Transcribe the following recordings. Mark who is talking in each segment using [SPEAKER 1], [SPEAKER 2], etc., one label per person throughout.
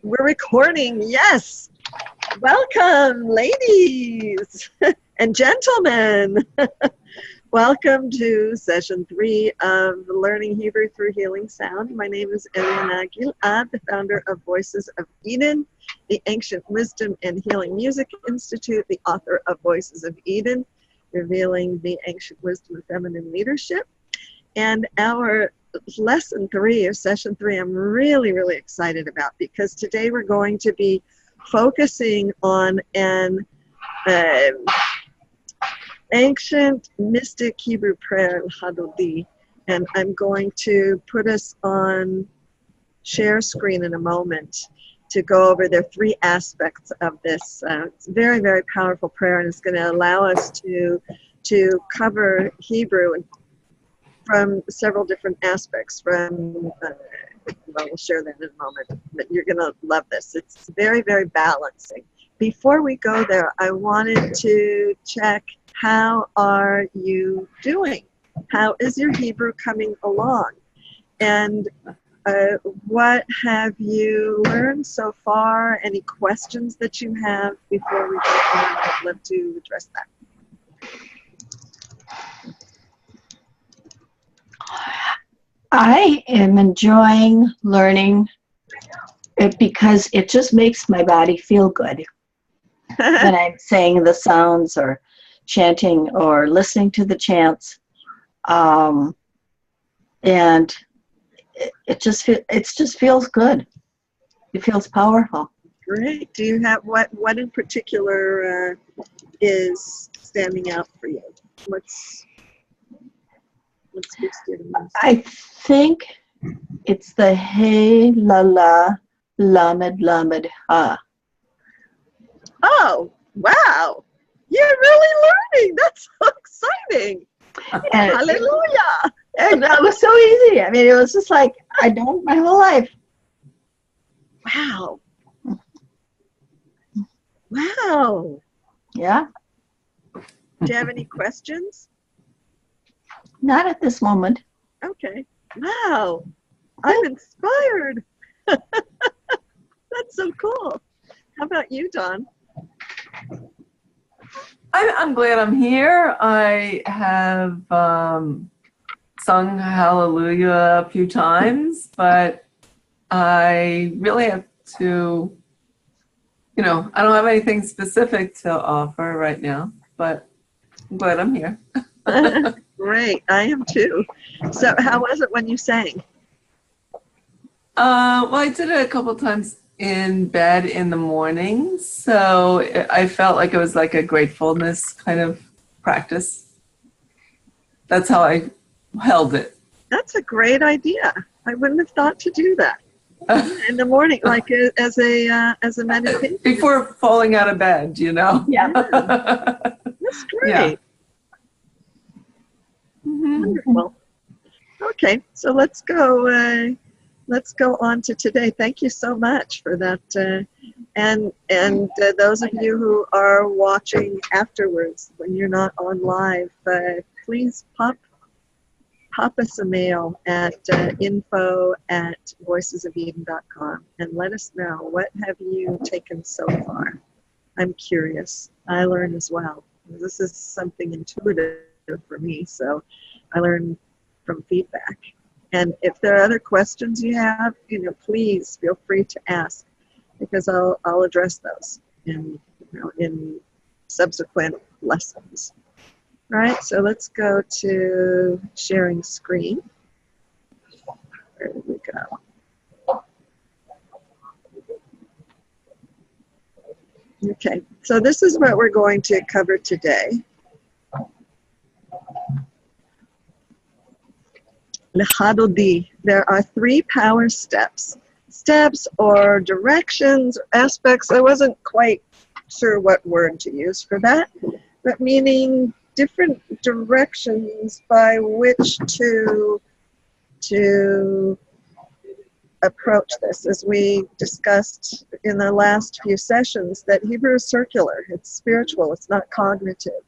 [SPEAKER 1] We're recording, yes. Welcome, ladies and gentlemen. Welcome to session 3 of Learning Hebrew Through Healing Sound. My name is Eliana Gilad, the founder of Voices of Eden, the Ancient Wisdom and Healing Music Institute, the author of Voices of Eden, revealing the ancient wisdom of feminine leadership. And our lesson 3 of session 3 I'm really excited about, because today we're going to be focusing on an ancient mystic Hebrew prayer, Hadodi, and I'm going to put us on share screen in a moment to go over the 3 aspects of this. It's a very powerful prayer, and it's going to allow us to cover Hebrew from several different aspects. We'll share that in a moment, but you're going to love this. It's very balancing. Before we go there, I wanted to check, how are you doing? How is your Hebrew coming along? And what have you learned so far? Any questions that you have before we go on? I'd love to address that.
[SPEAKER 2] I am enjoying learning it because it just makes my body feel good when I'm saying the sounds or chanting or listening to the chants, and it just feels good. It feels powerful.
[SPEAKER 1] Great. Do you have what in particular is standing out for you? What speaks to you the most?
[SPEAKER 2] I think it's the Hey La La Lamed Lamed Ha.
[SPEAKER 1] Oh, wow. You're really learning. That's so exciting.
[SPEAKER 2] And
[SPEAKER 1] Hallelujah.
[SPEAKER 2] that was so easy. I mean, it was just like I'd done it my whole life.
[SPEAKER 1] Wow. Wow.
[SPEAKER 2] Yeah.
[SPEAKER 1] Do you have any questions?
[SPEAKER 2] Not at this moment.
[SPEAKER 1] Okay. Wow. I'm inspired. That's so cool. How about you, Dawn?
[SPEAKER 3] I'm glad I'm here. I have sung Hallelujah a few times, but I really have to, I don't have anything specific to offer right now, but I'm glad I'm here.
[SPEAKER 1] Great. I am too. So how was it when you sang?
[SPEAKER 3] Well, I did it a couple times in bed in the morning, so I felt like it was like a gratefulness kind of practice. That's how I held it.
[SPEAKER 1] That's a great idea. I wouldn't have thought to do that in the morning, like as a meditation.
[SPEAKER 3] Before falling out of bed,
[SPEAKER 2] Yeah.
[SPEAKER 1] That's great.
[SPEAKER 3] Yeah.
[SPEAKER 1] Wonderful. Okay, so let's go on to today. Thank you so much for that, and those of you who are watching afterwards when you're not on live, please pop us a mail at info@voicesofeden.com and let us know, what have you taken so far? I'm curious. I learn as well. This is something intuitive for me, so I learn from feedback. And if there are other questions you have, please feel free to ask, because I'll address those in subsequent lessons. All right, so let's go to sharing screen. Where did we go? Okay, so this is what we're going to cover today. Lechadodi. There are 3 power steps or directions or aspects. I wasn't quite sure what word to use for that, but meaning different directions by which to approach this. As we discussed in the last few sessions, that Hebrew is circular, it's spiritual, it's not cognitive.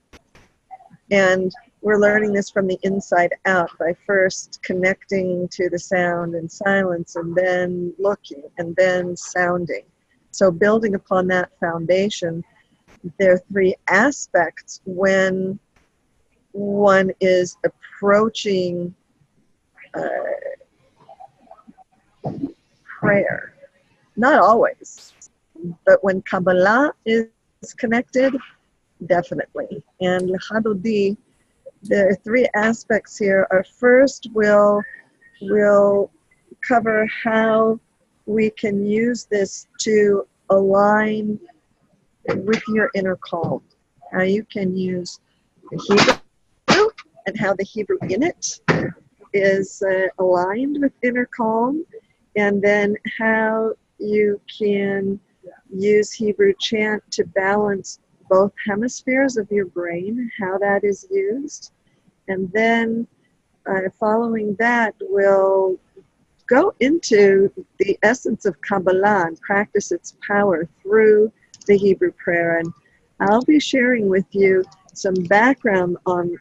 [SPEAKER 1] And we're learning this from the inside out by first connecting to the sound in silence and then looking and then sounding. So building upon that foundation, there are three aspects when one is approaching prayer. Not always, but when Kabbalah is connected, definitely. And Lecha Dodi, there are three aspects here. Our first will cover how we can use this to align with your inner calm. How you can use the Hebrew and how the Hebrew in it is aligned with inner calm, and then how you can use Hebrew chant to balance both hemispheres of your brain, how that is used. And then following that, we'll go into the essence of Kabbalah and practice its power through the Hebrew prayer. And I'll be sharing with you some background on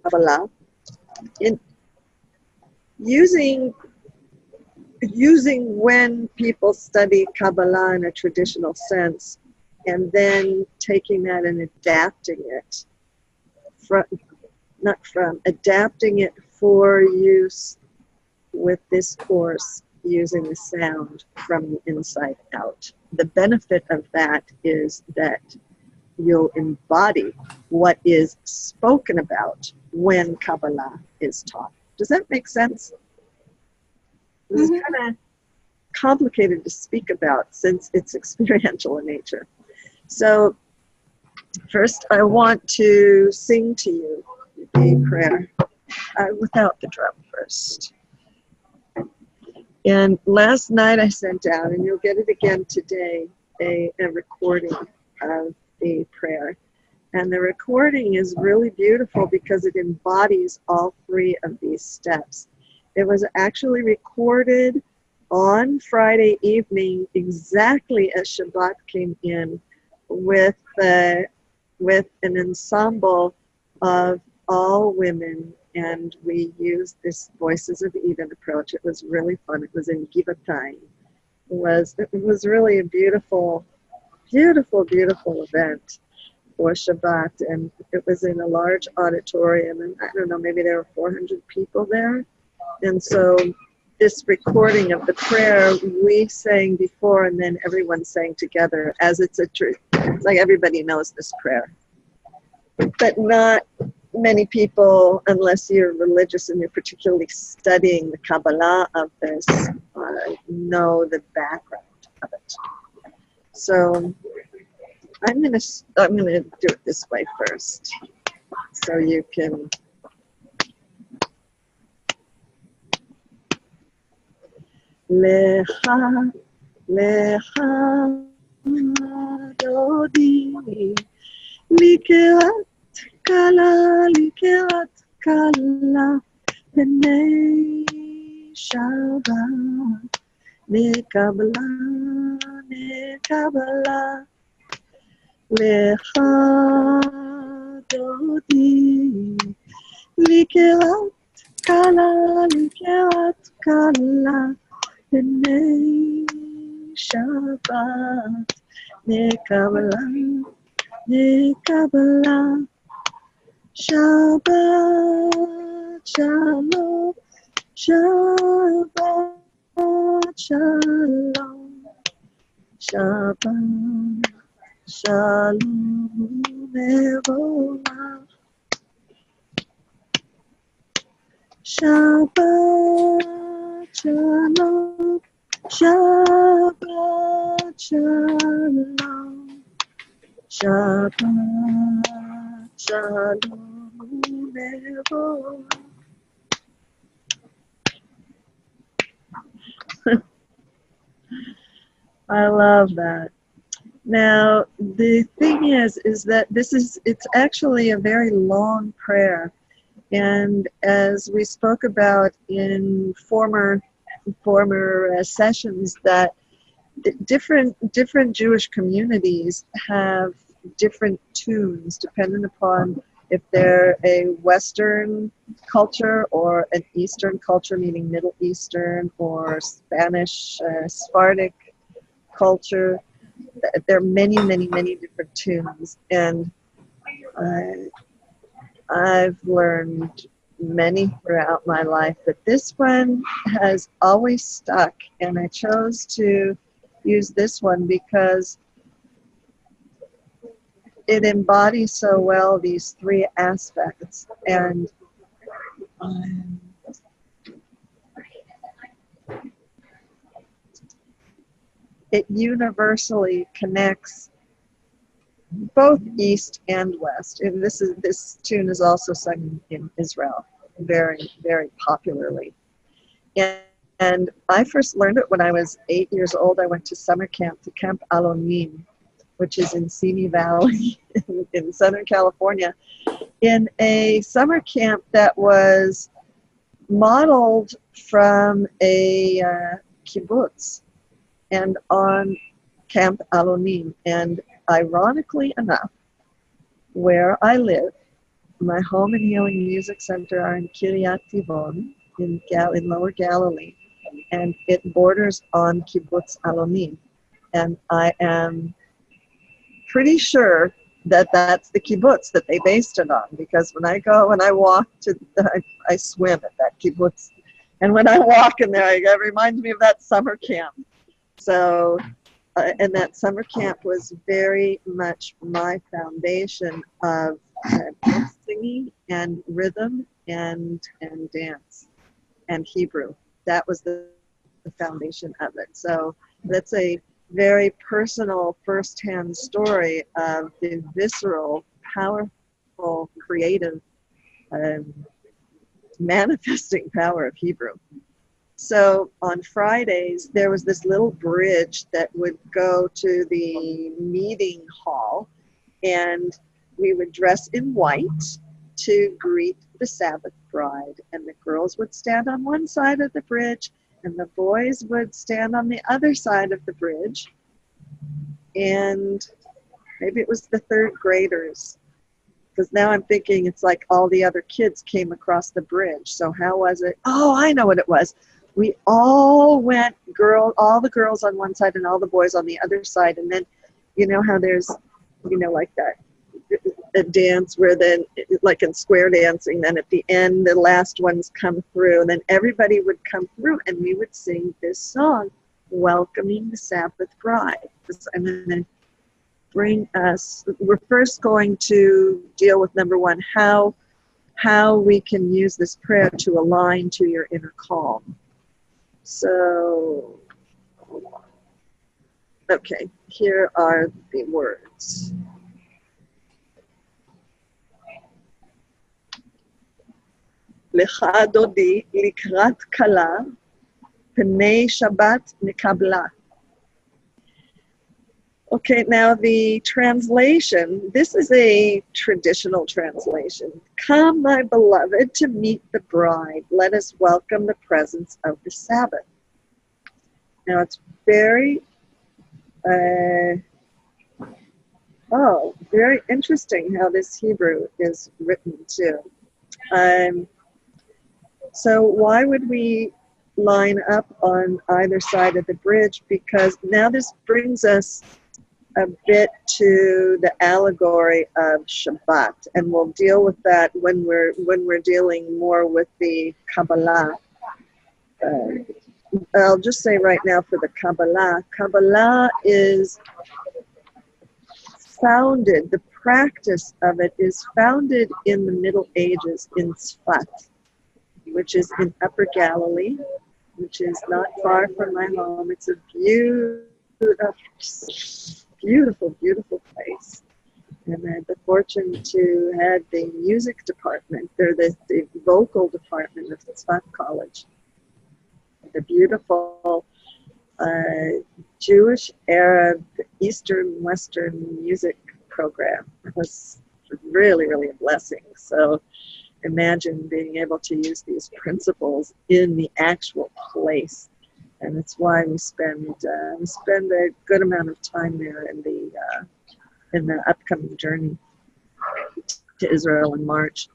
[SPEAKER 1] Kabbalah in using when people study Kabbalah in a traditional sense, and then taking that and adapting it adapting it for use with this course using the sound from the inside out. The benefit of that is that you'll embody what is spoken about when Kabbalah is taught. Does that make sense? This is kind of complicated to speak about since it's experiential in nature. So first I want to sing to you the prayer without the drum first. And last night I sent out, and you'll get it again today, a recording of the prayer. And the recording is really beautiful because it embodies all three of these steps. It was actually recorded on Friday evening, exactly as Shabbat came in, with an ensemble of all women, and we used this Voices of Eden approach. It was really fun. It was in Givatayim. It was really a beautiful, beautiful, beautiful event for Shabbat, and it was in a large auditorium, and I don't know, maybe there were 400 people there. And so this recording of the prayer, we sang before, and then everyone sang together, as it's like everybody knows this prayer. But not many people, unless you're religious and you're particularly studying the Kabbalah of this, know the background of it. So I'm gonna do it this way first, so you can. Lecha, lecha, dodi, likerat kala, b'nei Shabbat, nekabla, lecha, dodi, likerat kala, b'nei Shabbat, nekabla, Shabbat shalom, Shabbat shalom, Shabbat shalom Mevorach, Shabbat shalom, Shabbat shalom, Shabbat shalom Mevorach. I love that. Now, the thing is that it's actually a very long prayer. And as we spoke about in former sessions, that different Jewish communities have different tunes depending upon if they're a Western culture or an Eastern culture, meaning Middle Eastern or Spanish, Sephardic culture. There are many, many, many different tunes, and I've learned many throughout my life, but this one has always stuck, and I chose to use this one because it embodies so well these three aspects, and it universally connects both East and West. And this tune is also sung in Israel very, very popularly. And I first learned it when I was 8 years old. I went to summer camp, to Camp Alonim, which is in Simi Valley in Southern California, in a summer camp that was modeled from a kibbutz and on Camp Alonim. And ironically enough, where I live, my home and healing music center are in Kiryat Tivon in Lower Galilee, and it borders on Kibbutz Alonim. And I am pretty sure that that's the kibbutz that they based it on, because when I walk to, I swim at that kibbutz, and when I walk in there, it reminds me of that summer camp. So, and that summer camp was very much my foundation of singing and rhythm and dance and Hebrew. That was the foundation of it. So that's a very personal first-hand story of the visceral, powerful, creative, manifesting power of Hebrew. So on Fridays, there was this little bridge that would go to the meeting hall, and we would dress in white to greet the Sabbath bride. And the girls would stand on one side of the bridge, and the boys would stand on the other side of the bridge. And maybe it was the third graders, because now I'm thinking it's like all the other kids came across the bridge. So how was it? Oh, I know what it was. We all went, all the girls on one side and all the boys on the other side. And then, you know how there's, like that, a dance where then, like in square dancing, then at the end, the last ones come through, and then everybody would come through, and we would sing this song, Welcoming the Sabbath Bride. I'm going to bring us, we're first going to deal with number one, how we can use this prayer to align to your inner calm. So, okay, here are the words. Lecha dodi likrat kala, pnei Shabbat nekabla. Okay, now the translation, this is a traditional translation. Come, my beloved, to meet the bride. Let us welcome the presence of the Sabbath. Now it's very, very interesting how this Hebrew is written too. So why would we line up on either side of the bridge? Because now this brings us a bit to the allegory of Shabbat, and we'll deal with that when we're dealing more with the Kabbalah. I'll just say right now for the Kabbalah, Kabbalah is founded, the practice of it is founded in the Middle Ages in Sfat, which is in Upper Galilee, which is not far from my home. It's a beautiful, beautiful place. And I had the fortune to have the music department, or the vocal department of Tzfat College. The beautiful Jewish, Arab, Eastern, Western music program. It was really, really a blessing. So imagine being able to use these principles in the actual place. And it's why we spend a good amount of time there in the upcoming journey. to Israel in March.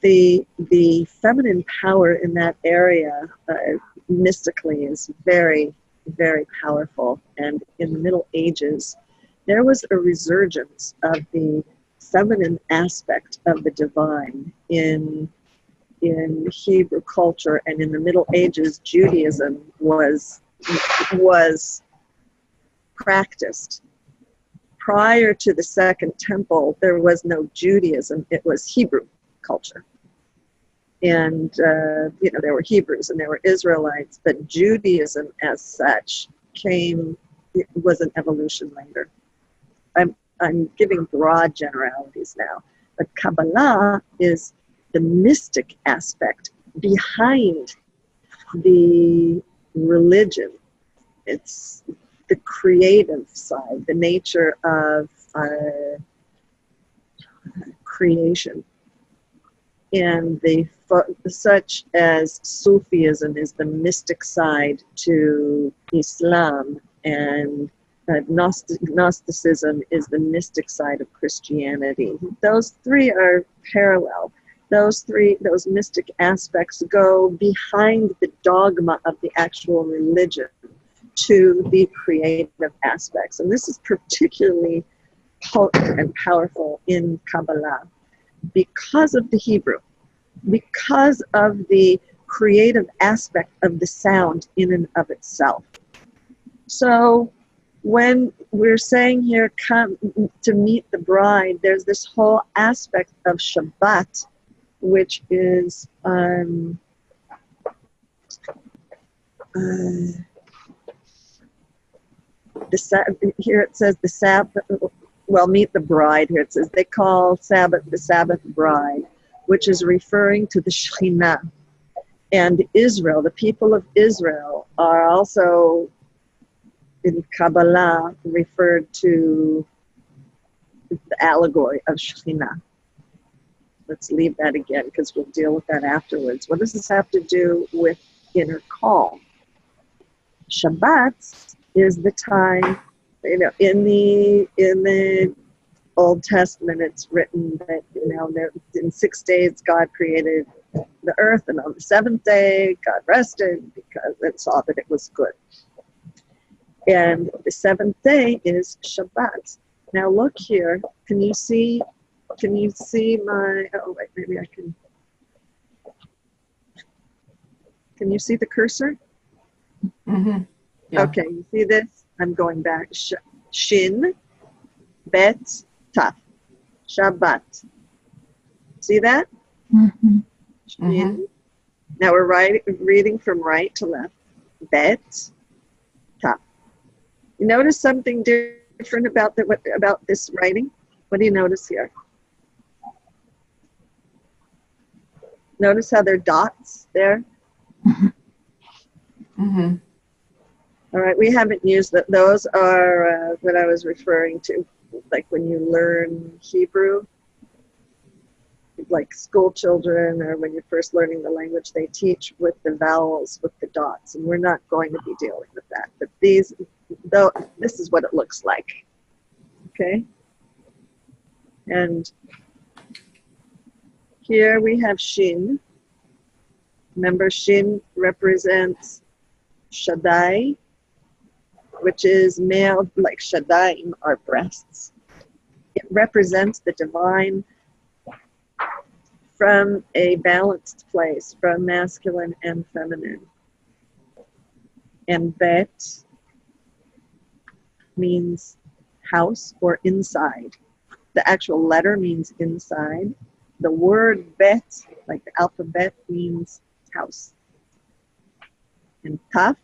[SPEAKER 1] The feminine power in that area mystically is very, very powerful. And in the Middle Ages, there was a resurgence of the feminine aspect of the divine in Hebrew culture, and in the Middle Ages, Judaism was practiced. Prior to the Second Temple, there was no Judaism; it was Hebrew culture. And there were Hebrews and there were Israelites, but Judaism as such was an evolution later. I'm giving broad generalities now, but Kabbalah is the mystic aspect behind the religion. It's the creative side, the nature of creation. And such as Sufism is the mystic side to Islam, and Gnosticism is the mystic side of Christianity. Those three are parallel. Those mystic aspects go behind the dogma of the actual religion to the creative aspects. And this is particularly potent and powerful in Kabbalah because of the Hebrew, because of the creative aspect of the sound in and of itself. So when we're saying here, come to meet the bride, there's this whole aspect of Shabbat, which is here it says the Sabbath. Well, meet the bride. Here it says they call Sabbath the Sabbath bride, which is referring to the Shekhinah. And Israel, the people of Israel, are also in Kabbalah referred to the allegory of Shekhinah. Let's leave that again because we'll deal with that afterwards. What does this have to do with inner calm? Shabbat is the time, in the Old Testament, it's written that, in 6 days God created the earth, and on the seventh day God rested because it saw that it was good. And the seventh day is Shabbat. Now look here. Can you see my, oh wait, maybe I can. Can you see the cursor?
[SPEAKER 3] Mm-hmm. Yeah.
[SPEAKER 1] Okay, you see this? I'm going back. Shin, Bet, Taf. Shabbat. See that?
[SPEAKER 2] Mm-hmm.
[SPEAKER 1] Shin.
[SPEAKER 3] Mm-hmm.
[SPEAKER 1] Now we're reading from right to left. Bet, Taf. You notice something different about this writing? What do you notice here? Notice how there are dots there?
[SPEAKER 3] Mm-hmm.
[SPEAKER 1] All right, we haven't used that. Those are what I was referring to, like when you learn Hebrew, like school children, or when you're first learning the language, they teach with the vowels, with the dots, and we're not going to be dealing with that. But this is what it looks like, okay? And here we have Shin. Remember, Shin represents Shaddai, which is male, like Shaddai are breasts. It represents the divine from a balanced place, from masculine and feminine. And Bet means house or inside. The actual letter means inside. The word Bet, like the alphabet, means house. And Taf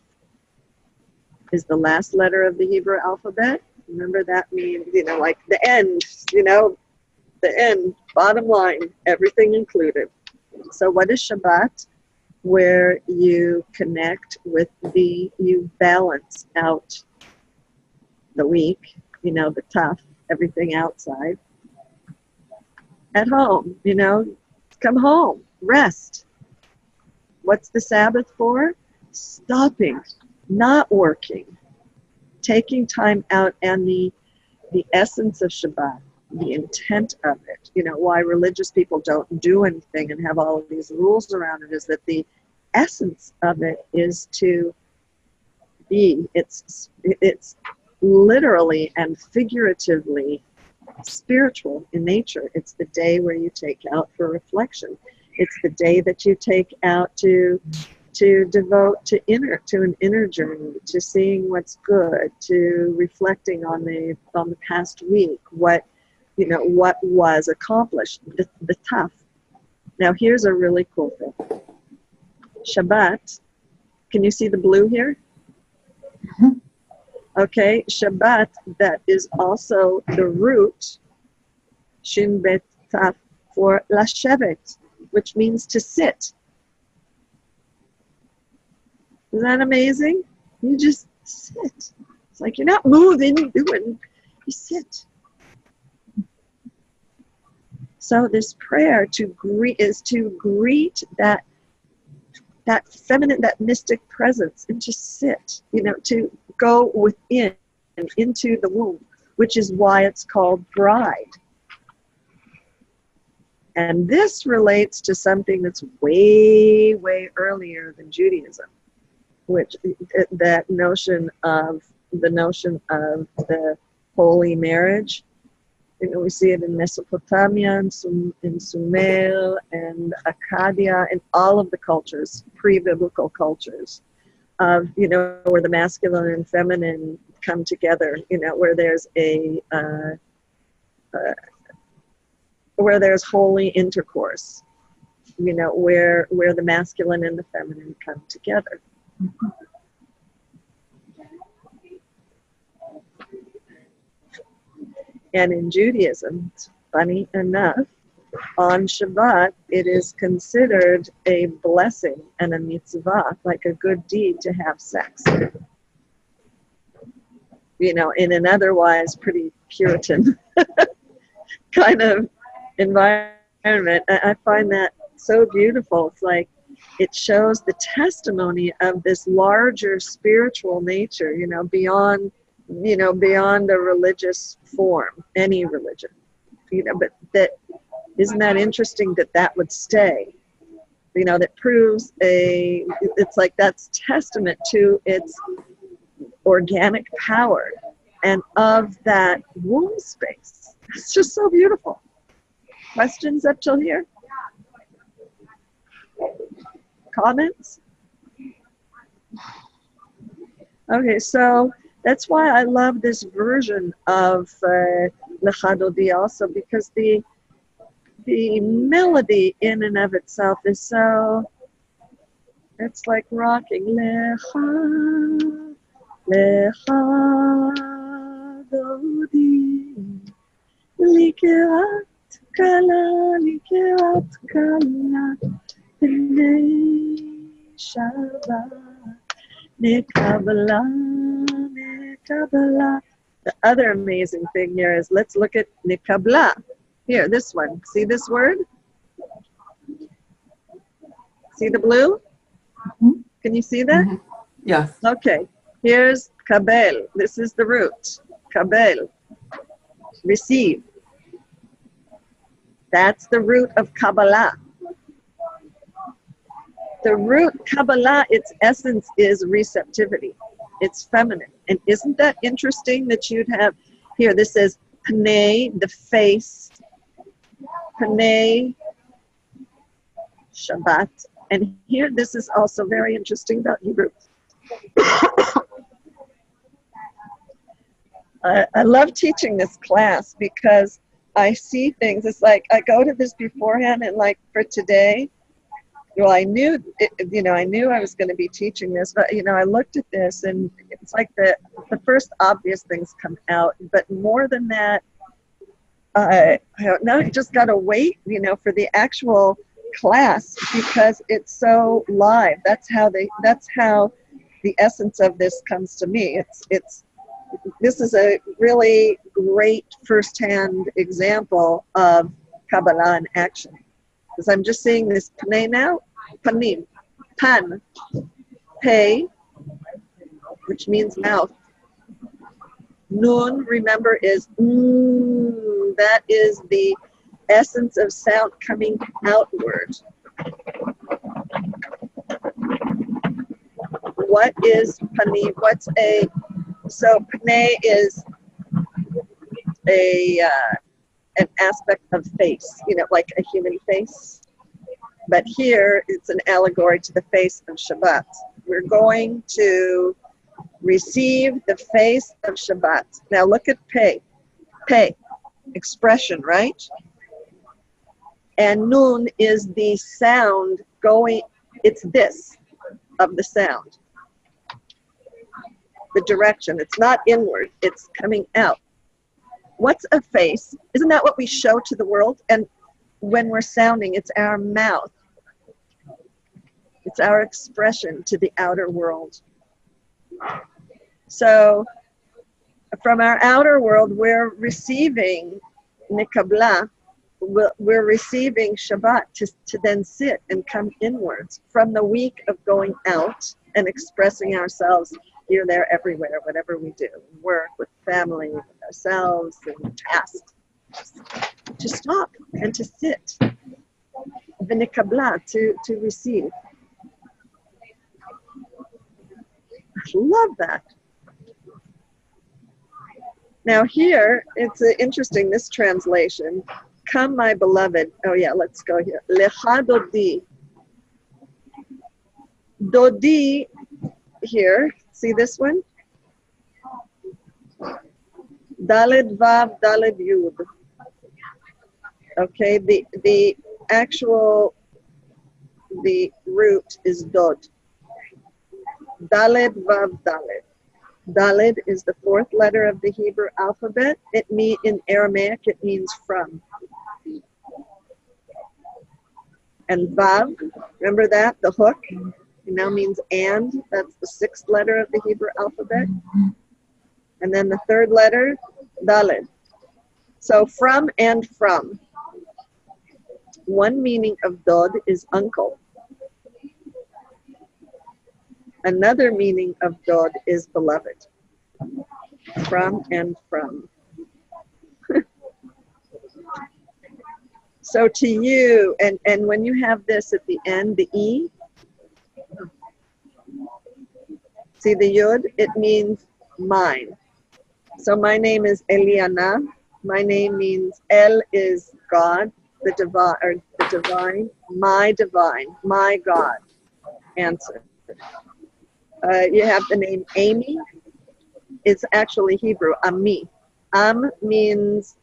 [SPEAKER 1] is the last letter of the Hebrew alphabet. Remember, that means, like the end, the end, bottom line, everything included. So what is Shabbat? Where you connect with you balance out the week, the tough, everything outside. At home, come home, rest. What's the Sabbath for? Stopping, not working, taking time out. And the essence of Shabbat the intent of it, why religious people don't do anything and have all of these rules around it, is that the essence of it is to be, it's literally and figuratively spiritual in nature. It's the day where you take out for reflection. It's the day that you take out to devote to an inner journey, to seeing what's good, to reflecting on the past week, what was accomplished, the tough. Now here's a really cool thing. Shabbat, can you see the blue here?
[SPEAKER 2] Mhm.
[SPEAKER 1] Okay, Shabbat, that is also the root, Shin Bet Taf, for Lashevet, which means to sit. Isn't that amazing? You just sit. It's like you're not moving, doing, you sit. So this prayer is to greet that feminine, that mystic presence, and just sit, to go within and into the womb, which is why it's called bride. And this relates to something that's way, way earlier than Judaism, which that notion of the holy marriage. We see it in Mesopotamia, in Sumer, and Akkadian, and all of the cultures, pre-biblical cultures, of where the masculine and feminine come together. Where there's where there's holy intercourse. Where the masculine and the feminine come together. And in Judaism, funny enough, on Shabbat, it is considered a blessing and a mitzvah, like a good deed, to have sex. In an otherwise pretty Puritan kind of environment. I find that so beautiful. It's like it shows the testimony of this larger spiritual nature, beyond a religious form, any religion, but that, isn't that interesting that would stay, that proves it's like that's testament to its organic power and of that womb space. It's just so beautiful. Questions up till here? Comments? Okay, so that's why I love this version of Lecha Dodi also, because the melody in and of itself is so, it's like rocking. Lecha, Lecha Dodi, Likerat Kala, Likerat Kala, B'nei Shabbat, Nekabala. The other amazing thing here is, let's look at Nikabla. Here, this one. See this word? See the blue?
[SPEAKER 2] Mhm.
[SPEAKER 1] Can you see that?
[SPEAKER 3] Mhm. Yes.
[SPEAKER 1] Okay. Here's Kabel. This is the root. Kabel. Receive. That's the root of Kabbalah. The root Kabbalah, its essence is receptivity. It's feminine. And isn't that interesting that you'd have, here, this says Pnei, the face, Pnei Shabbat. And here, this is also very interesting about Hebrew. I love teaching this class because I see things. It's like I go to this beforehand, and like for today, well, I knew I was going to be teaching this, but I looked at this, and it's like the first obvious things come out. But more than that, I don't know. You just got to wait, for the actual class, because it's so live. That's how the essence of this comes to me. This is a really great firsthand example of Kabbalah in action. Because I'm just seeing this panay now, panim, pan, pay, which means mouth. Nun, remember, is Nun, that is the essence of sound coming outward. What is Pani? So Pane is an aspect of face, like a human face. But here it's an allegory to the face of Shabbat. We're going to receive the face of Shabbat. Now look at Pei. Pei, expression, right? And Nun is the sound going, it's this of the sound. The direction, it's not inward, it's coming out. What's a face? Isn't that what we show to the world? And when we're sounding, it's our mouth. It's our expression to the outer world. So from our outer world, we're receiving Nikabla, we're receiving Shabbat to then sit and come inwards from the week of going out and expressing ourselves here, there, everywhere, whatever we do, work, with family, with ourselves, and tasks. To stop and to sit. V'nikabla, to receive. I love that. Now here, it's interesting, this translation. Come, my beloved. Oh yeah, let's go here. Lecha dodi. Dodi here. See this one? Daled Vav, Daled Yud. Okay, the root is Dod. Daled Vav, Daled. Daled is the fourth letter of the Hebrew alphabet. In Aramaic, it means from. And Vav, remember that, the hook? It now means and. That's the sixth letter of the Hebrew alphabet. And then the third letter, Daled. So from and from. One meaning of Dod is uncle. Another meaning of Dod is beloved. From and from. So to you, and when you have this at the end, the E, see the Yud, it means mine. So my name is Eliana. My name means El is God, the divine, my God. Answer. You have the name Amy. It's actually Hebrew, Ami. Am means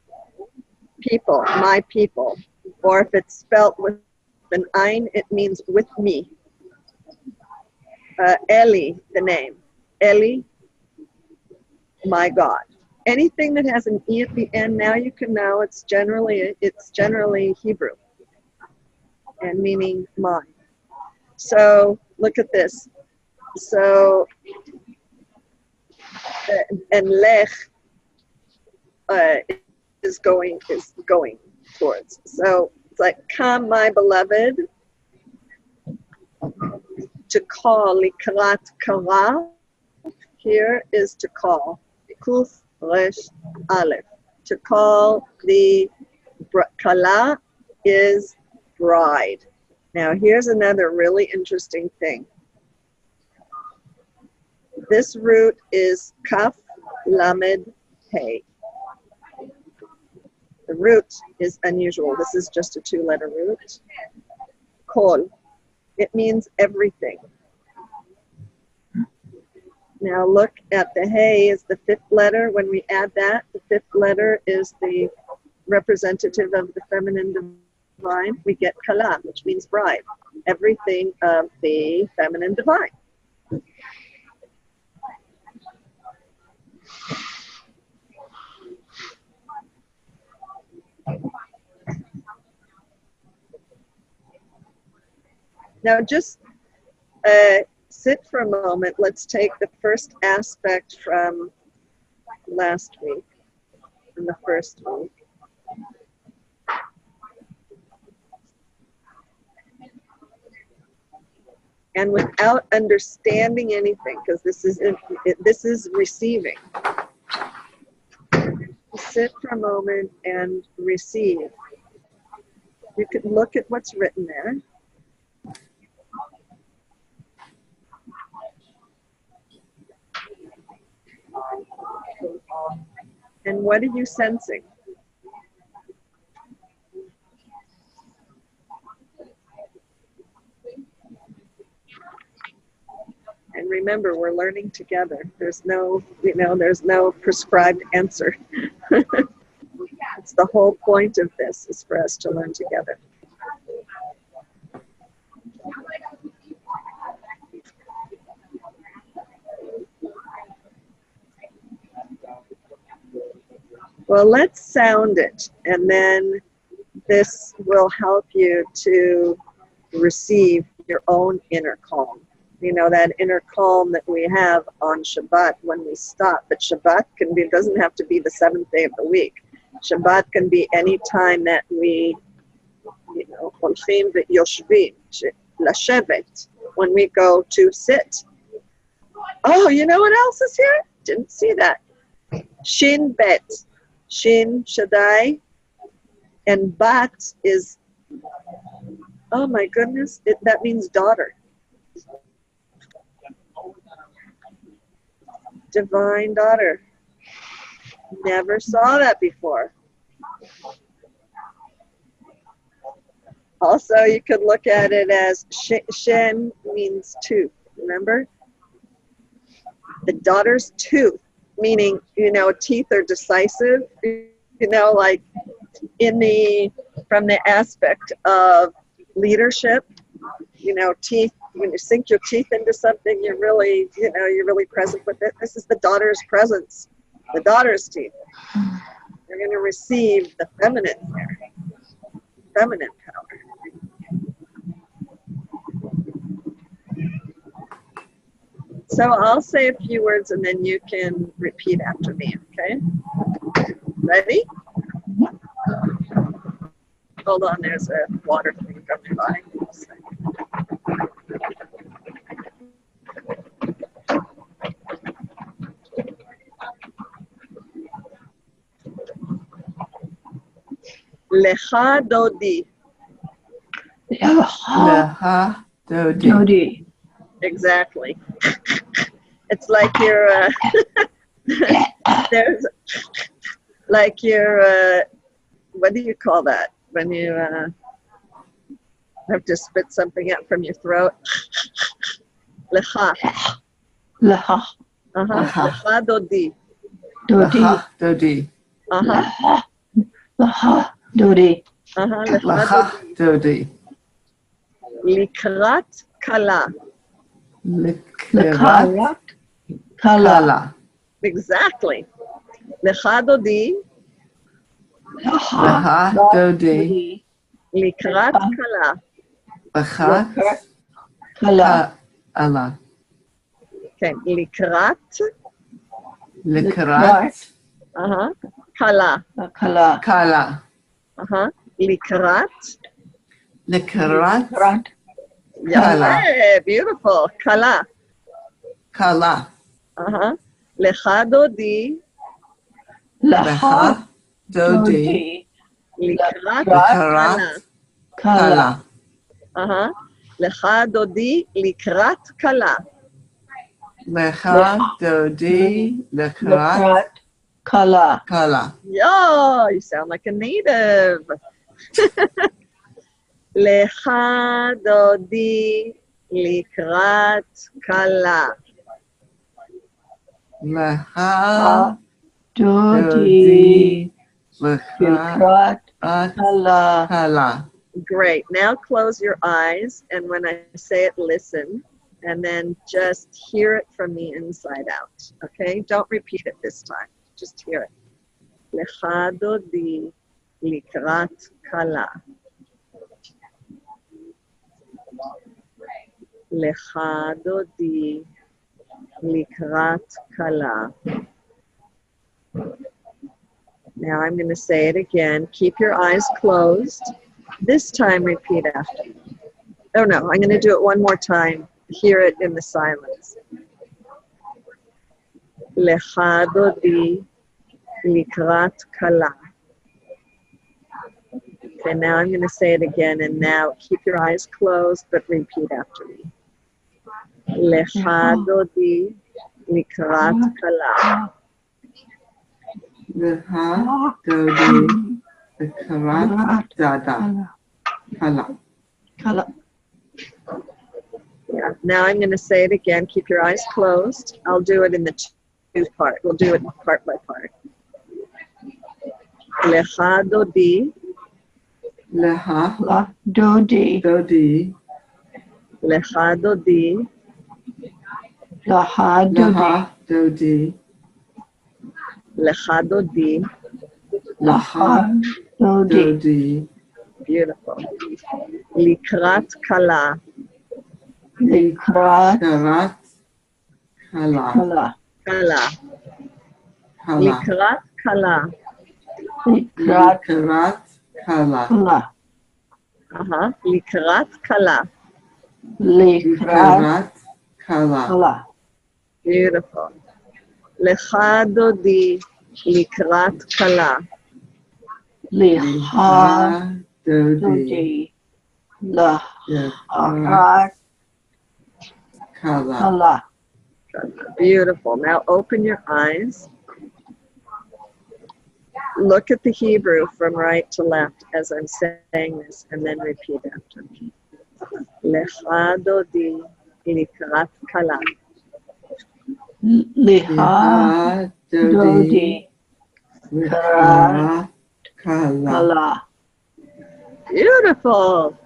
[SPEAKER 1] people, my people. Or if it's spelt with an ein, it means with me. Eli, the name. Eli, my God. Anything that has an E at the end, now you can know it's generally Hebrew and meaning mine. So look at this. So, and lech is going towards. So it's like, come, my beloved, to call, likrat kara, here is to call, kuf resh aleph, to call. The kala is bride. Now here's another really interesting thing. This root is kaf lamed hey. The root is unusual. This is just a two-letter root. Kol. It means everything. Now look at the hey is the fifth letter. When we add that, the fifth letter is the representative of the feminine divine. We get kala, which means bride. Everything of the feminine divine. Now just sit for a moment. Let's take the first aspect from last week, in the first week. And without understanding anything, because this is receiving. sit for a moment and receive. You can look at what's written there. And what are you sensing? And remember, we're learning together. There's no, there's no prescribed answer. It's the whole point of this is for us to learn together. Well, let's sound it, and then this will help you to receive your own inner calm. You know, that inner calm that we have on Shabbat when we stop. But Shabbat can be, doesn't have to be the seventh day of the week. Shabbat can be any time that we, holchim v'yoshvim, lashevet, when we go to sit. Oh, you know what else is here? Didn't see that. Shin bet. Shin, Shaddai, and Bat is, oh my goodness, that means daughter. Divine daughter. Never saw that before. Also, you could look at it as Shen means tooth, remember? The daughter's tooth, meaning, teeth are decisive, like from the aspect of leadership, teeth, when you sink your teeth into something, you're really present with it. This is the daughter's presence, the daughter's teeth. You're going to receive the feminine power. So I'll say a few words and then you can repeat after me, okay? Ready? Hold on, there's a water thing coming by. Lecha Dodi.
[SPEAKER 3] Lecha Dodi.
[SPEAKER 1] Exactly. It's like you're, there's, like you're, what do you call that? When you have to spit something out from your throat. Lecha.
[SPEAKER 2] Lecha.
[SPEAKER 1] Lecha Dodi.
[SPEAKER 3] Lecha Dodi.
[SPEAKER 2] Lecha Dodi.
[SPEAKER 3] Lecha Dodi.
[SPEAKER 1] Likrat Kala.
[SPEAKER 3] Likrat Kala.
[SPEAKER 1] Exactly. Lecha Dodi.
[SPEAKER 3] Lecha Dodi.
[SPEAKER 1] Likrat Kala.
[SPEAKER 3] Lecha
[SPEAKER 2] Kala.
[SPEAKER 3] Kala.
[SPEAKER 1] Okay. Likrat.
[SPEAKER 3] Likrat
[SPEAKER 1] Kala.
[SPEAKER 2] Kala.
[SPEAKER 3] Kala.
[SPEAKER 1] Likrat.
[SPEAKER 3] Likrat
[SPEAKER 2] Kala.
[SPEAKER 1] Yeah, beautiful. Kala.
[SPEAKER 3] Kala.
[SPEAKER 1] Lecha Dodi.
[SPEAKER 3] Lecha Dodi.
[SPEAKER 1] Likrat
[SPEAKER 3] Likrat
[SPEAKER 1] Kala.
[SPEAKER 3] Kala.
[SPEAKER 1] Lecha Dodi. Likrat Kala.
[SPEAKER 3] Lecha Dodi. Likrat
[SPEAKER 2] Kala.
[SPEAKER 3] Kala.
[SPEAKER 1] Yo, you sound like a native. Lecha Dodi. Likrat Kala.
[SPEAKER 3] Lecha
[SPEAKER 2] Dodi.
[SPEAKER 3] Likrat
[SPEAKER 2] Kala.
[SPEAKER 3] Kala.
[SPEAKER 1] Great. Now close your eyes, and when I say it, listen, and then just hear it from the inside out. Okay? Don't repeat it this time. Just hear it. Lecha Dodi Likrat Kala. Lecha Dodi Likrat Kala. Now I'm going to say it again. Keep your eyes closed. This time repeat after me. Oh no, I'm going to do it one more time. Hear it in the silence. Lecha Dodi Likrat kala. Okay, now I'm going to say it again, and now keep your eyes closed, but repeat after me. Lecha dodi likrat kala.
[SPEAKER 3] Lecha dodi likrat dada. Kala.
[SPEAKER 2] Kala.
[SPEAKER 1] Yeah. Now I'm going to say it again. Keep your eyes closed. I'll do it in the two part. We'll do it part by part. Lecha dodi.
[SPEAKER 3] Lecha
[SPEAKER 2] La dodi.
[SPEAKER 3] dodi.
[SPEAKER 1] Lecha dodi.
[SPEAKER 2] Laha dodi.
[SPEAKER 3] Lecha dodi.
[SPEAKER 1] Lecha dodi.
[SPEAKER 2] Laha dodi.
[SPEAKER 3] Dodi.
[SPEAKER 1] Beautiful. Likrat kala.
[SPEAKER 2] Likrat
[SPEAKER 3] Karat. Kala.
[SPEAKER 2] kala.
[SPEAKER 1] Kala.
[SPEAKER 3] Kala.
[SPEAKER 1] Likrat kala.
[SPEAKER 2] Likrat
[SPEAKER 3] Karat. Kala.
[SPEAKER 2] kala.
[SPEAKER 1] Likrat kala.
[SPEAKER 2] Likrat
[SPEAKER 3] Karat. Kala.
[SPEAKER 2] kala.
[SPEAKER 1] Beautiful. Lecha dodi likrat kala.
[SPEAKER 2] Liha
[SPEAKER 3] Dodi.
[SPEAKER 2] dodi. Lahat
[SPEAKER 3] Karat. Kala.
[SPEAKER 2] kala.
[SPEAKER 1] Beautiful. Now open your eyes. Look at the Hebrew from right to left as I'm saying this, and then repeat after me. Lecha dodi likrat kala.
[SPEAKER 2] Liha dodi.
[SPEAKER 3] Karat. Kala.
[SPEAKER 2] Kala.
[SPEAKER 1] Beautiful.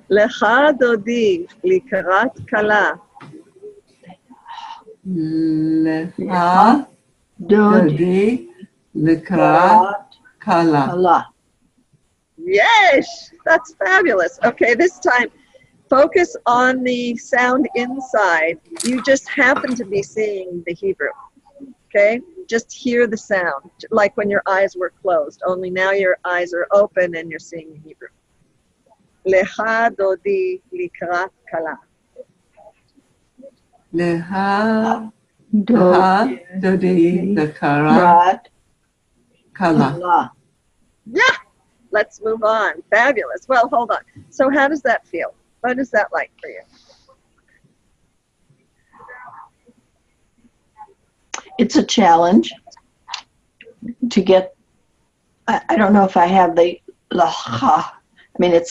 [SPEAKER 1] Lecha dodi likrat kala.
[SPEAKER 3] Lecha
[SPEAKER 2] Dodi.
[SPEAKER 3] dodi. Likrat. Kala.
[SPEAKER 2] Kala.
[SPEAKER 1] Yes, that's fabulous. Okay, this time focus on the sound inside. You just happen to be seeing the Hebrew. Okay? Just hear the sound, like when your eyes were closed, only now your eyes are open and you're seeing the Hebrew. Lecha dodi likrat kala.
[SPEAKER 3] Lecha
[SPEAKER 2] Dodi.
[SPEAKER 3] dodi. Likrat.
[SPEAKER 2] Rat.
[SPEAKER 3] Kala.
[SPEAKER 2] Kala.
[SPEAKER 1] Yeah, let's move on. Fabulous. Well, hold on. So how does that feel? What is that like for you?
[SPEAKER 2] It's a challenge to get, I don't know if I have the laha. I mean,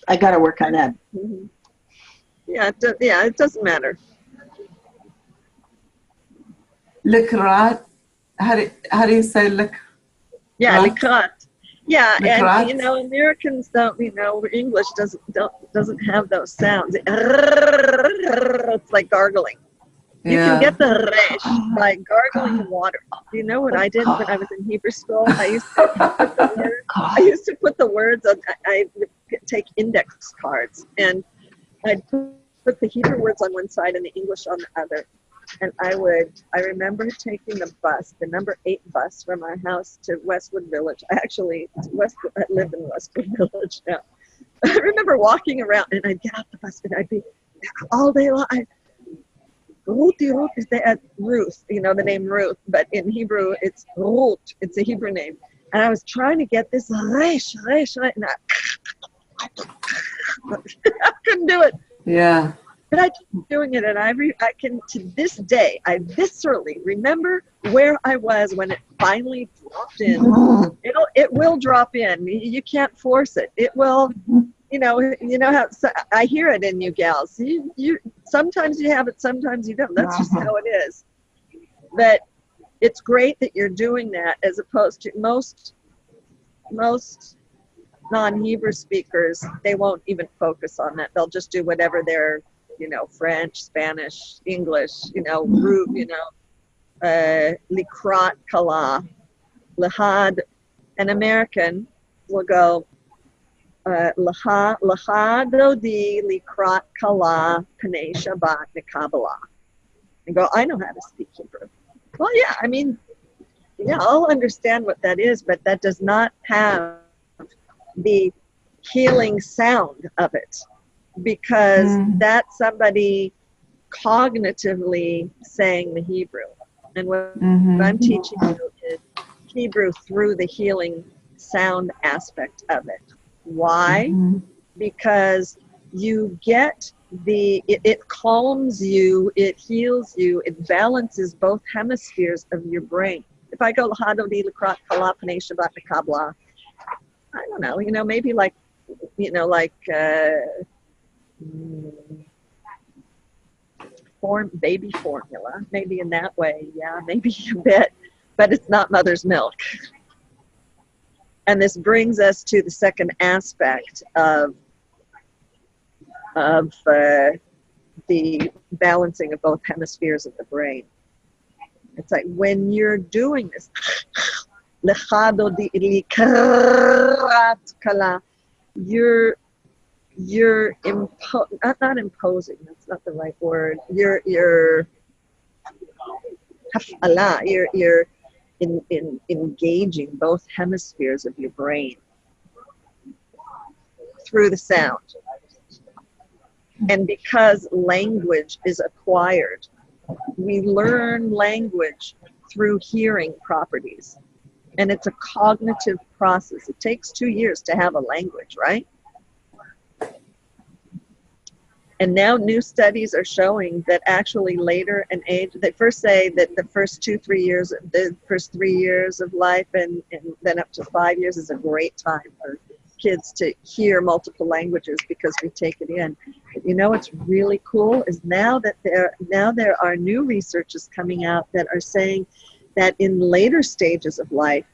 [SPEAKER 2] I got to work on that.
[SPEAKER 1] Mm-hmm. Yeah, it doesn't matter.
[SPEAKER 3] Likrat. How do you say lik?
[SPEAKER 1] Yeah,
[SPEAKER 3] Right.
[SPEAKER 1] likrat. Yeah,
[SPEAKER 3] Likrat.
[SPEAKER 1] and Americans don't. English doesn't have those sounds. It's like gargling. You can get the resh by gargling water. Do you know what I did when I was in Hebrew school? I used to put the words on. I would take index cards, and I'd put the Hebrew words on one side and the English on the other. And I remember taking the bus, the number 8 bus from our house to Westwood Village. I live in Westwood Village now. I remember walking around and I'd get off the bus and I'd be all day long. Ruth is Ruth, the name Ruth, but in Hebrew it's Ruth. It's a Hebrew name. And I was trying to get this resh, and I couldn't do it.
[SPEAKER 3] Yeah.
[SPEAKER 1] But I keep doing it, and I can, to this day, I viscerally remember where I was when it finally dropped in. It will drop in. You can't force it. It will, you know how, so I hear it in you gals. You sometimes you have it, sometimes you don't. That's just how it is. But it's great that you're doing that, as opposed to most non-Hebrew speakers. They won't even focus on that. They'll just do whatever they're, French, Spanish, English, root, likrat kala, lahad. An American will go, lahad dodi likrat kala panei Shabbat nekabbalah. And go, I know how to speak Hebrew. Well, yeah, I'll understand what that is, but that does not have the healing sound of it. Because that's somebody cognitively saying the Hebrew. And what I'm teaching you is Hebrew through the healing sound aspect of it. Why?
[SPEAKER 3] Mhm.
[SPEAKER 1] Because you get it calms you, it heals you, it balances both hemispheres of your brain. If I go Lahadodi Lakrat Kalapane Shabbat Nakabla, I don't know, maybe like, baby formula, maybe in that way, yeah, maybe a bit, but it's not mother's milk. And this brings us to the second aspect of the balancing of both hemispheres of the brain. It's like when you're doing this, you're not imposing, that's not the right word. You're engaging both hemispheres of your brain through the sound. And because language is acquired, we learn language through hearing properties. And it's a cognitive process. It takes 2 years to have a language, right? And now new studies are showing that actually later in age, they first say that the first 3 years of life and then up to 5 years is a great time for kids to hear multiple languages because we take it in. But what's really cool is now there are new researches coming out that are saying that in later stages of life,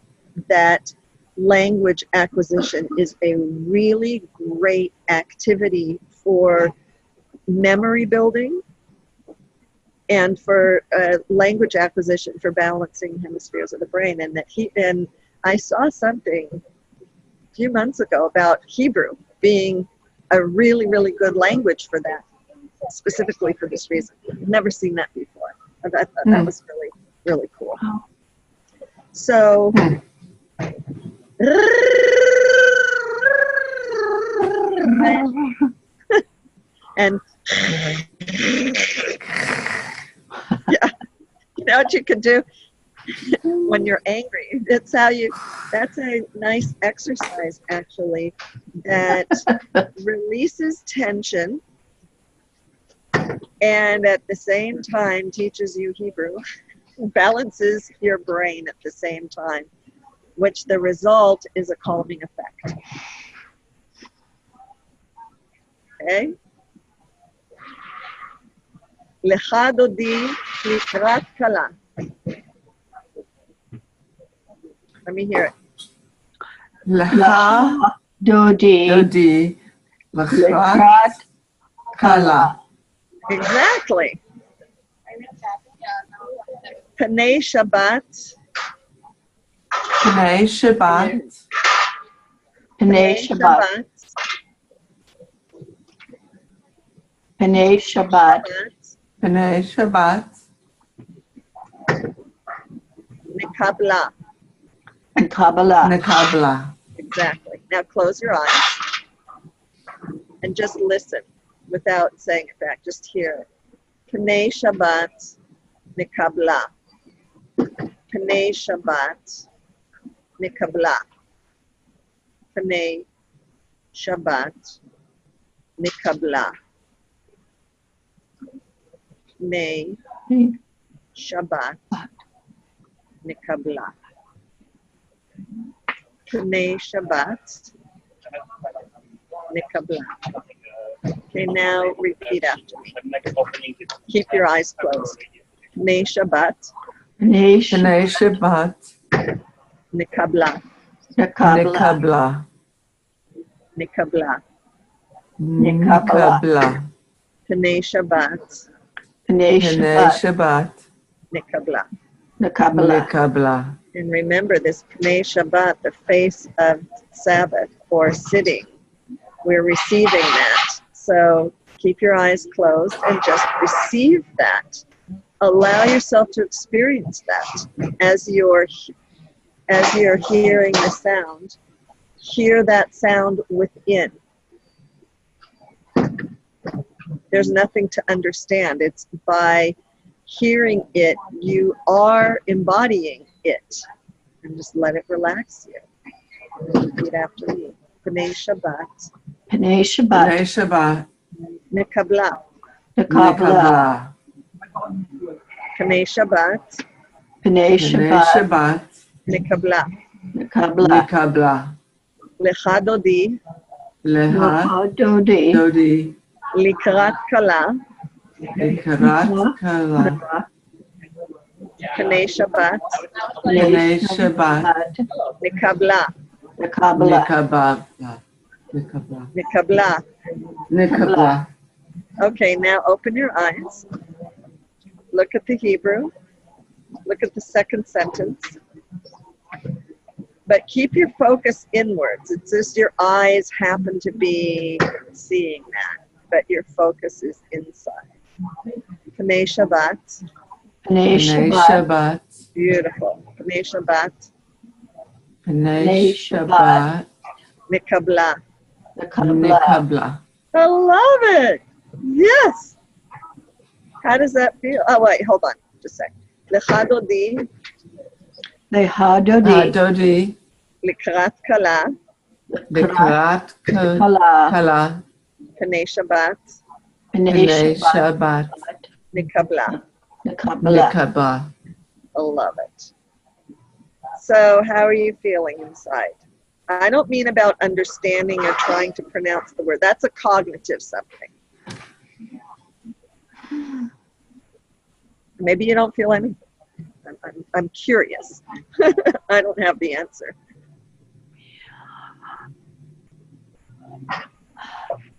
[SPEAKER 1] that language acquisition is a really great activity for memory building and for language acquisition, for balancing hemispheres of the brain. And I saw something a few months ago about Hebrew being a really, really good language for that, specifically for this reason. I've never seen that before. I thought that was really, really cool. So, and yeah, you know what you can do when you're angry? That's a nice exercise actually that releases tension and at the same time teaches you Hebrew, balances your brain at the same time, which the result is a calming effect. Okay? Lecha dodi likrat kala. Let me hear it.
[SPEAKER 3] Lecha
[SPEAKER 2] Dodi
[SPEAKER 3] dodi lakrat
[SPEAKER 2] Likrat
[SPEAKER 3] kala.
[SPEAKER 1] Exactly. Panei Shabbat.
[SPEAKER 3] Panei Shabbat.
[SPEAKER 2] Panei Shabbat. Panei Shabbat.
[SPEAKER 3] Panei Shabbat.
[SPEAKER 1] Nikabla.
[SPEAKER 2] And Kabbalah.
[SPEAKER 3] Nekabla.
[SPEAKER 1] Exactly. Now close your eyes and just listen without saying it back. Just hear it. Panei Shabbat. Nikabla. Panei Shabbat. Nikabla. Panei Shabbat. Nikabla. Panei Shabbat. Nikabla. Panei Shabbat. Nikabla. Okay, now repeat after me. Keep your eyes closed. Panei Shabbat.
[SPEAKER 2] Panei
[SPEAKER 3] Panei Shabbat.
[SPEAKER 1] Nikabla.
[SPEAKER 2] Kabbalah.
[SPEAKER 1] Nikabla. Nikabla.
[SPEAKER 3] Nekabla.
[SPEAKER 1] Panei Shabbat.
[SPEAKER 2] Panei
[SPEAKER 3] Panei
[SPEAKER 2] Shabbat.
[SPEAKER 3] Shabbat.
[SPEAKER 1] Nikabla.
[SPEAKER 2] Kabbalah.
[SPEAKER 3] Nekabla.
[SPEAKER 1] And remember this Panei Shabbat, the face of Sabbath or sitting. We're receiving that. So keep your eyes closed and just receive that. Allow yourself to experience that as you're hearing the sound. Hear that sound within. There's nothing to understand. It's by hearing it, you are embodying it. and just let it relax you. Repeat after me. Pnei Shabbat,
[SPEAKER 2] Pnei
[SPEAKER 3] B'nai
[SPEAKER 2] Shabbat.
[SPEAKER 3] Shabbat.
[SPEAKER 1] Nekabla.
[SPEAKER 2] Nekabla.
[SPEAKER 1] Pnei Shabbat,
[SPEAKER 2] Pnei
[SPEAKER 3] B'nai
[SPEAKER 2] Shabbat.
[SPEAKER 3] Shabbat.
[SPEAKER 1] Nekabla.
[SPEAKER 2] Nekabla.
[SPEAKER 3] Nekabla.
[SPEAKER 1] Lecha dodi,
[SPEAKER 3] Leha
[SPEAKER 2] Dodi.
[SPEAKER 3] Dodi.
[SPEAKER 1] likrat kala,
[SPEAKER 3] Ikarat Kala.
[SPEAKER 1] Pnei Shabbat,
[SPEAKER 3] B'nai Shabbat.
[SPEAKER 1] Nekabla.
[SPEAKER 2] Nekabla.
[SPEAKER 3] Nekabla. Nekabla.
[SPEAKER 1] Nekabla.
[SPEAKER 3] Nekabla.
[SPEAKER 1] Okay, now open your eyes. Look at the Hebrew. Look at the second sentence. But keep your focus inwards. It's just your eyes happen to be seeing that, but your focus is inside. Pnei Shabbat.
[SPEAKER 2] Pnei
[SPEAKER 3] B'nai
[SPEAKER 2] Shabbat.
[SPEAKER 3] Shabbat.
[SPEAKER 1] Beautiful. Pnei Shabbat.
[SPEAKER 3] B'nai Shabbat.
[SPEAKER 1] Nekabla.
[SPEAKER 2] Nekabla.
[SPEAKER 3] Nekabla.
[SPEAKER 1] I love it. Yes. How does that feel? Oh, wait, hold on. Just a sec. Lecha dodi,
[SPEAKER 2] Leha Dodi.
[SPEAKER 3] Dodi.
[SPEAKER 1] likrat kala,
[SPEAKER 3] Ikarat
[SPEAKER 2] Kala.
[SPEAKER 3] Kala.
[SPEAKER 1] Pnei Shabbat,
[SPEAKER 2] Pnei
[SPEAKER 3] B'nai
[SPEAKER 2] Shabbat.
[SPEAKER 3] Shabbat.
[SPEAKER 1] Nekabla.
[SPEAKER 2] Nekabla.
[SPEAKER 3] Nekabla.
[SPEAKER 1] I love it. So how are you feeling inside? I don't mean about understanding or trying to pronounce the word. That's a cognitive something. Maybe you don't feel anything. I'm curious. I don't have the answer.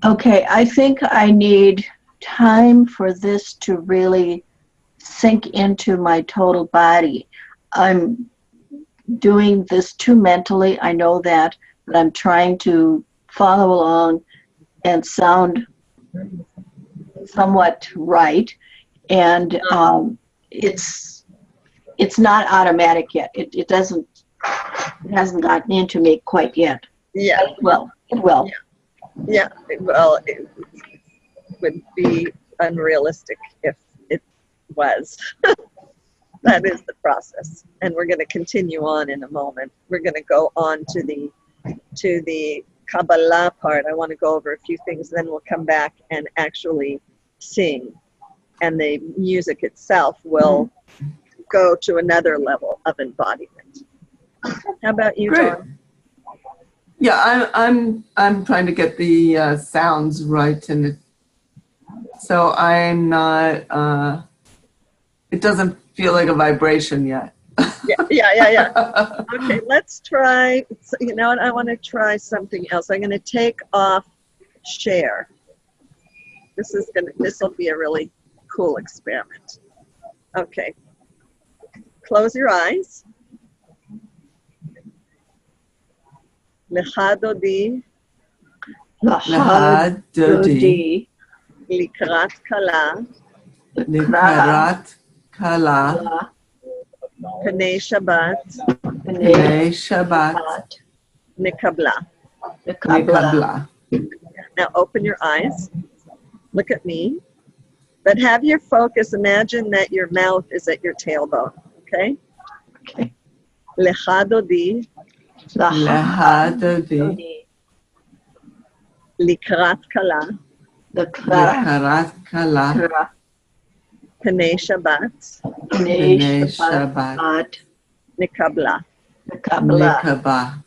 [SPEAKER 2] Okay, I think I need time for this to really sink into my total body. I'm doing this too mentally, I know that, but I'm trying to follow along and sound somewhat right. And it's not automatic yet. It hasn't gotten into me quite yet.
[SPEAKER 1] Yeah.
[SPEAKER 2] Well, it will.
[SPEAKER 1] Yeah. Well, it would be unrealistic if it was. That is the process. And we're going to continue on in a moment. We're going to go on to the Kabbalah part. I want to go over a few things, then we'll come back and actually sing. And the music itself will go to another level of embodiment. How about you,
[SPEAKER 3] Great.
[SPEAKER 1] Dawn?
[SPEAKER 3] Yeah, I'm trying to get the sounds right, and so I'm not. It doesn't feel like a vibration yet.
[SPEAKER 1] Yeah. Okay, let's try. You know what? I want to try something else. I'm going to take off share. This will be a really cool experiment. Okay. Close your eyes. Lecha dodi,
[SPEAKER 3] Leha Dodi.
[SPEAKER 1] likrat kala,
[SPEAKER 3] Nikarat Kala.
[SPEAKER 1] Pnei Shabbat,
[SPEAKER 3] B'nai Shabbat.
[SPEAKER 1] Nekabla.
[SPEAKER 3] Nekabla.
[SPEAKER 1] Now open your eyes. Look at me. But have your focus. Imagine that your mouth is at your tailbone. Okay?
[SPEAKER 2] Okay.
[SPEAKER 1] Lecha dodi,
[SPEAKER 3] Leha Dodi.
[SPEAKER 1] likrat kala,
[SPEAKER 3] Nikarat Kala.
[SPEAKER 1] Pnei Shabbat,
[SPEAKER 3] B'nai Shabbat.
[SPEAKER 1] Nekabla.
[SPEAKER 3] Nekabla.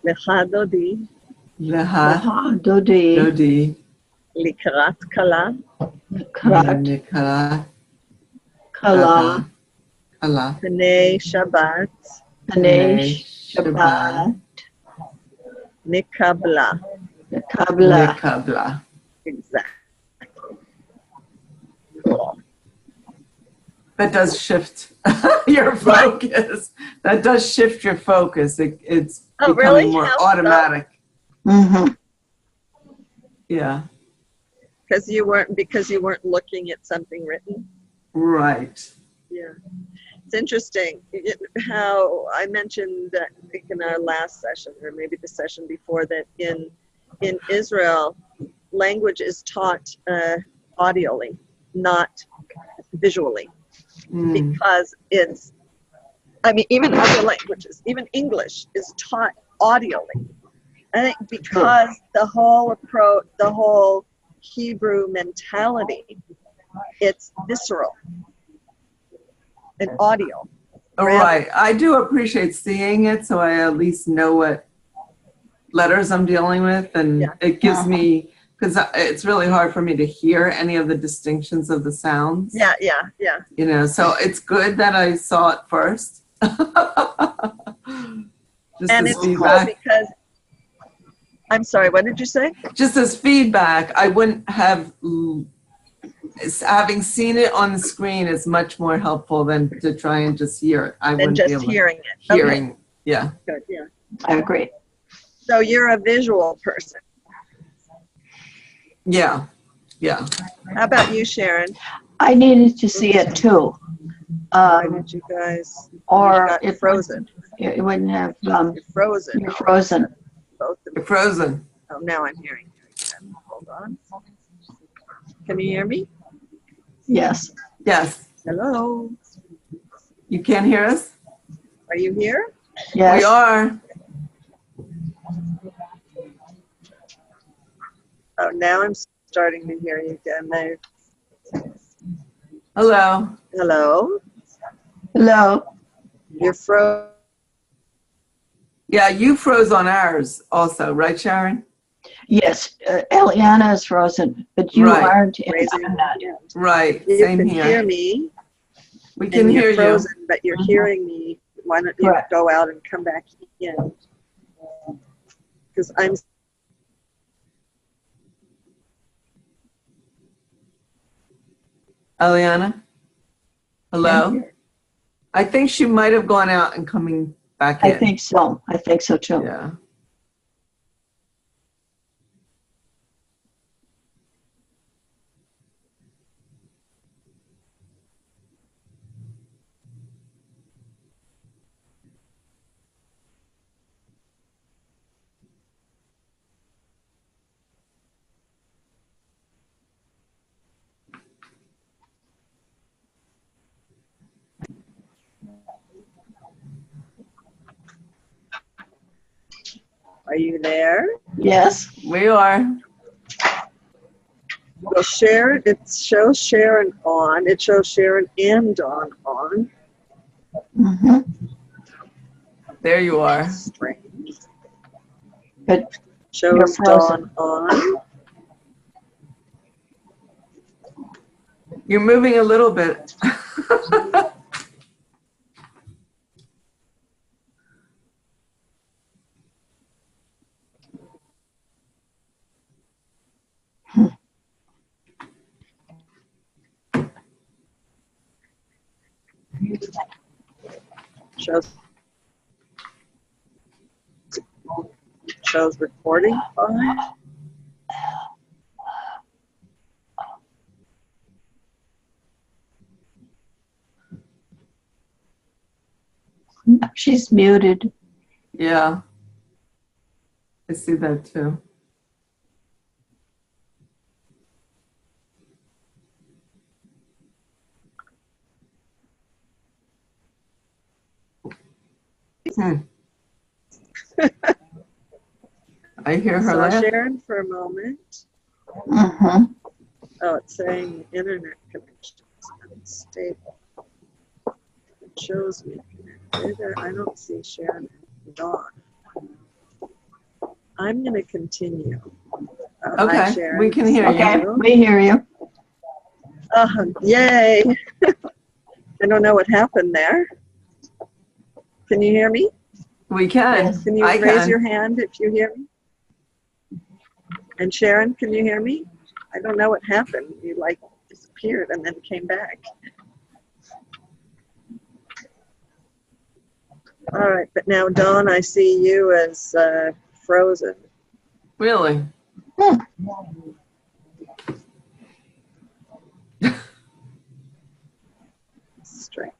[SPEAKER 1] Lecha dodi,
[SPEAKER 3] Leha
[SPEAKER 2] Dodi.
[SPEAKER 3] Dodi.
[SPEAKER 1] likrat kala,
[SPEAKER 3] Nikarat
[SPEAKER 2] Kala.
[SPEAKER 3] Kala.
[SPEAKER 1] Pnei Shabbat,
[SPEAKER 2] Pnei Shabbat.
[SPEAKER 1] Nekabla.
[SPEAKER 2] Nekabla.
[SPEAKER 3] Nekabla.
[SPEAKER 1] Exactly. Cool.
[SPEAKER 3] That does shift your focus. That does shift your focus. It's
[SPEAKER 1] Oh,
[SPEAKER 3] becoming
[SPEAKER 1] really?
[SPEAKER 3] more
[SPEAKER 1] How so?
[SPEAKER 3] automatic.
[SPEAKER 2] Mm-hmm.
[SPEAKER 3] Yeah,
[SPEAKER 1] Because you weren't looking at something written.
[SPEAKER 3] right.
[SPEAKER 1] Yeah. It's interesting how I mentioned that, I think in our last session, or maybe the session before, that in Israel, language is taught audially, not visually.
[SPEAKER 3] Mm.
[SPEAKER 1] because it's, I mean, even other languages, even English is taught audially. I think because the whole approach, the whole Hebrew mentality, it's visceral and audio.
[SPEAKER 3] All right. I do appreciate seeing it, so I at least know what letters I'm dealing with, and
[SPEAKER 1] Yeah.
[SPEAKER 3] it gives me, because it's really hard for me to hear any of the distinctions of the sounds.
[SPEAKER 1] Yeah.
[SPEAKER 3] You know, so it's good that I saw it first. Just
[SPEAKER 1] And
[SPEAKER 3] as
[SPEAKER 1] it's cool
[SPEAKER 3] feedback.
[SPEAKER 1] because, I'm sorry, what did you say?
[SPEAKER 3] Just as feedback, I wouldn't have, having seen it on the screen is much more helpful than to try and just hear it. I
[SPEAKER 1] And
[SPEAKER 3] wouldn't be
[SPEAKER 1] just
[SPEAKER 3] able to
[SPEAKER 1] hearing it.
[SPEAKER 3] hearing. Yeah.
[SPEAKER 1] Okay, good, yeah.
[SPEAKER 2] I agree.
[SPEAKER 1] So you're a visual person.
[SPEAKER 3] Yeah. Yeah.
[SPEAKER 1] How about you, Sharon?
[SPEAKER 2] I needed to see it too.
[SPEAKER 1] Why did you guys?
[SPEAKER 2] Or
[SPEAKER 1] got
[SPEAKER 2] it
[SPEAKER 1] frozen.
[SPEAKER 2] It wouldn't have,
[SPEAKER 1] You're frozen.
[SPEAKER 2] you're frozen.
[SPEAKER 1] Both of
[SPEAKER 3] You're
[SPEAKER 1] you.
[SPEAKER 3] frozen.
[SPEAKER 1] Oh, now I'm hearing you again. Hold on. Can you hear me?
[SPEAKER 2] Yes.
[SPEAKER 3] Yes.
[SPEAKER 1] Hello.
[SPEAKER 3] You can't hear us?
[SPEAKER 1] Are you here?
[SPEAKER 2] Yes.
[SPEAKER 3] We are.
[SPEAKER 1] Oh, now I'm starting to hear you again.
[SPEAKER 3] Hello.
[SPEAKER 1] Hello.
[SPEAKER 2] Hello.
[SPEAKER 1] You're frozen.
[SPEAKER 3] Yeah, you froze on ours also, right, Sharon?
[SPEAKER 2] Yes. Eliana is frozen, but you
[SPEAKER 3] Right.
[SPEAKER 2] aren't. And
[SPEAKER 1] Raising
[SPEAKER 2] I'm not.
[SPEAKER 1] your hand.
[SPEAKER 3] Right.
[SPEAKER 1] You
[SPEAKER 3] Same
[SPEAKER 1] can
[SPEAKER 3] here.
[SPEAKER 1] hear me.
[SPEAKER 3] We can
[SPEAKER 1] and
[SPEAKER 3] hear
[SPEAKER 1] you're
[SPEAKER 3] you.
[SPEAKER 1] frozen, but you're
[SPEAKER 2] Mhm.
[SPEAKER 1] hearing me. Why don't you
[SPEAKER 2] Correct.
[SPEAKER 1] go out and come back in? Because I'm.
[SPEAKER 3] Eliana? Hello?
[SPEAKER 2] Can't hear.
[SPEAKER 3] I think she might have gone out and coming back in.
[SPEAKER 2] I think so. I think so too.
[SPEAKER 3] Yeah.
[SPEAKER 1] Are you there?
[SPEAKER 2] Yes.
[SPEAKER 3] We are.
[SPEAKER 1] Well, Sharon, it shows Sharon on. It shows Sharon and Dawn on.
[SPEAKER 2] Hmm.
[SPEAKER 3] There you are.
[SPEAKER 1] Strange.
[SPEAKER 2] But
[SPEAKER 1] Shows
[SPEAKER 2] You're frozen.
[SPEAKER 1] Dawn on.
[SPEAKER 3] You're moving a little bit.
[SPEAKER 1] Shows recording fine.
[SPEAKER 2] she's muted.
[SPEAKER 3] Yeah. I see that too. Hmm. I hear her
[SPEAKER 1] Saw
[SPEAKER 3] laugh.
[SPEAKER 1] Sharon for a moment.
[SPEAKER 2] Hmm.
[SPEAKER 1] Oh, it's saying internet connection is unstable. It shows me connected. I don't see Sharon and Dawn. I'm going to continue. Hi,
[SPEAKER 3] Okay,
[SPEAKER 1] Sharon.
[SPEAKER 3] we can hear
[SPEAKER 2] Okay.
[SPEAKER 3] you.
[SPEAKER 2] We hear you.
[SPEAKER 1] Yay. I don't know what happened there. Can you hear me?
[SPEAKER 3] We can.
[SPEAKER 2] Yes.
[SPEAKER 1] Can you
[SPEAKER 3] I
[SPEAKER 1] raise
[SPEAKER 3] can.
[SPEAKER 1] your hand if you hear me? And Sharon, can you hear me? I don't know what happened. You like disappeared and then came back. All right, but now Dawn, I see you as frozen.
[SPEAKER 3] Really?
[SPEAKER 1] Strange.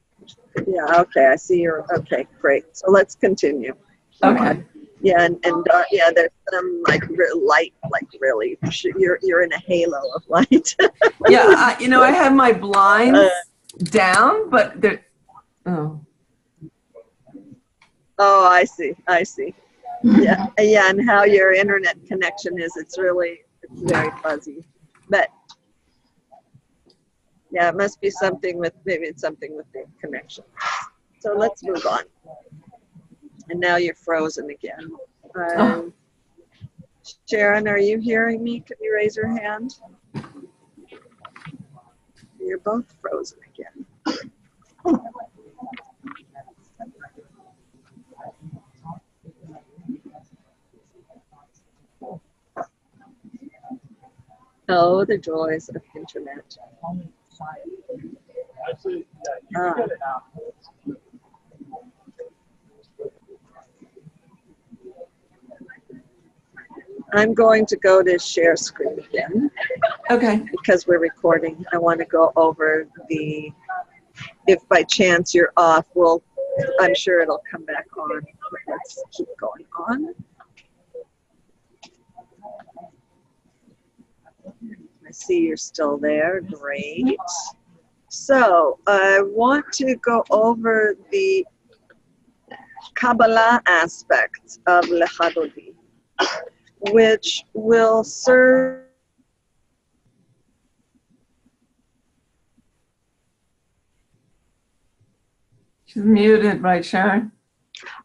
[SPEAKER 1] Yeah, okay, I see you're, okay, great. So let's continue.
[SPEAKER 3] Okay.
[SPEAKER 1] Yeah, and yeah, there's some like light, like really, you're in a halo of light.
[SPEAKER 3] Yeah, I have my blinds down, but there. Oh,
[SPEAKER 1] Oh, I see. I see. Yeah, yeah, and how your internet connection is, it's very fuzzy. But yeah, it must be something with, maybe it's something with the connection. So let's move on. And now you're frozen again.
[SPEAKER 3] Oh.
[SPEAKER 1] Sharon, are you hearing me? Can you raise your hand? You're both frozen again. Oh, the joys of internet. Ah. I'm going to go to share screen again
[SPEAKER 3] Okay.
[SPEAKER 1] because we're recording. I want to go over the, if by chance you're off, I'm sure it'll come back on. Let's keep going on. I see you're still there. Great. So I want to go over the Kabbalah aspect of Lecha Dodi, which will serve.
[SPEAKER 3] She's muted, right, Sharon?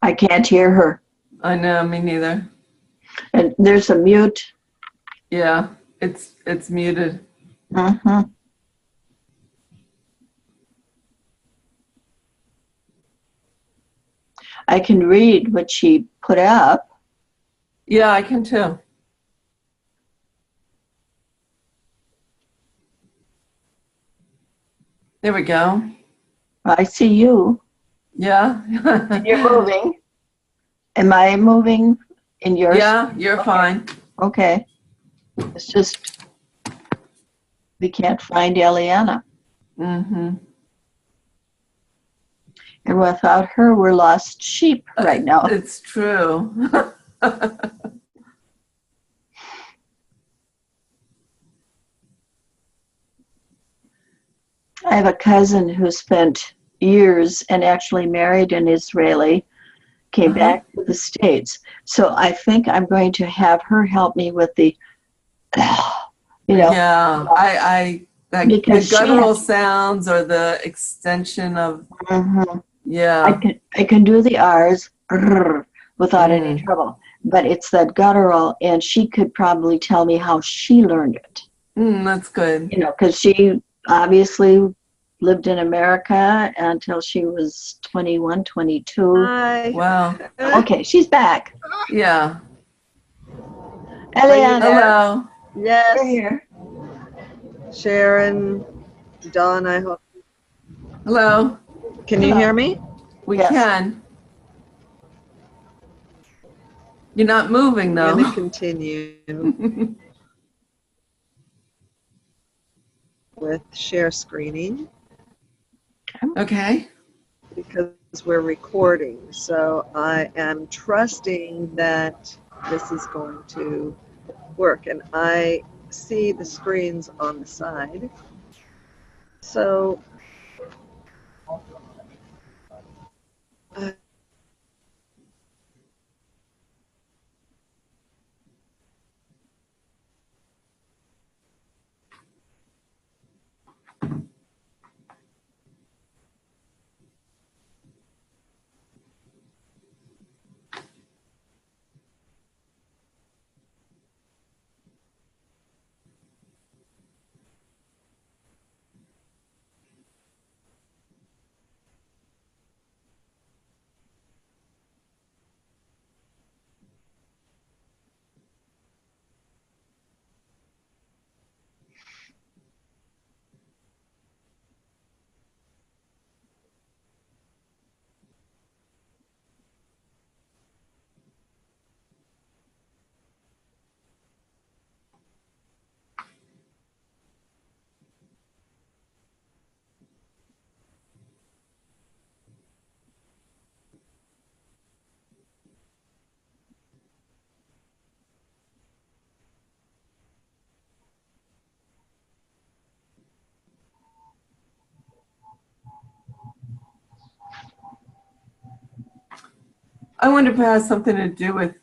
[SPEAKER 2] I can't hear her.
[SPEAKER 3] I know, me neither.
[SPEAKER 2] And there's a mute.
[SPEAKER 3] Yeah, it's muted.
[SPEAKER 2] Mm-hmm. I can read what she put up.
[SPEAKER 3] Yeah, I can too. There we go.
[SPEAKER 2] I see you.
[SPEAKER 3] Yeah.
[SPEAKER 2] You're moving. Am I moving in yours?
[SPEAKER 3] Yeah, you're
[SPEAKER 2] Okay.
[SPEAKER 3] fine.
[SPEAKER 2] Okay. It's just we can't find Eliana.
[SPEAKER 3] Mm-hmm.
[SPEAKER 2] And without her, we're lost sheep right now.
[SPEAKER 3] It's true.
[SPEAKER 2] I have a cousin who spent years and actually married an Israeli, came
[SPEAKER 3] Uh-huh.
[SPEAKER 2] back to the States. So I think I'm going to have her help me with the,
[SPEAKER 3] Yeah, I the
[SPEAKER 2] because she
[SPEAKER 3] guttural
[SPEAKER 2] has,
[SPEAKER 3] sounds or the extension of,
[SPEAKER 2] Mhm.
[SPEAKER 3] yeah.
[SPEAKER 2] I can do the R's without any
[SPEAKER 3] Mm.
[SPEAKER 2] trouble, but it's that guttural, and she could probably tell me how she learned it.
[SPEAKER 3] That's good.
[SPEAKER 2] Because she obviously lived in America until she was 21, 22.
[SPEAKER 1] Hi.
[SPEAKER 3] Wow.
[SPEAKER 2] Okay, she's back.
[SPEAKER 3] Yeah.
[SPEAKER 1] Are you
[SPEAKER 2] Eliana,
[SPEAKER 1] there?
[SPEAKER 3] Hello.
[SPEAKER 1] Yes.
[SPEAKER 2] you're here.
[SPEAKER 1] Sharon, Dawn, I hope.
[SPEAKER 3] Hello.
[SPEAKER 1] Can you hear me?
[SPEAKER 3] We
[SPEAKER 2] Yes.
[SPEAKER 3] can. You're not moving
[SPEAKER 1] I'm going to
[SPEAKER 3] though.
[SPEAKER 1] continue with share screening
[SPEAKER 3] Okay.
[SPEAKER 1] because we're recording. So I am trusting that this is going to work. And I see the screens on the side. So
[SPEAKER 3] I wonder if it has something to do with,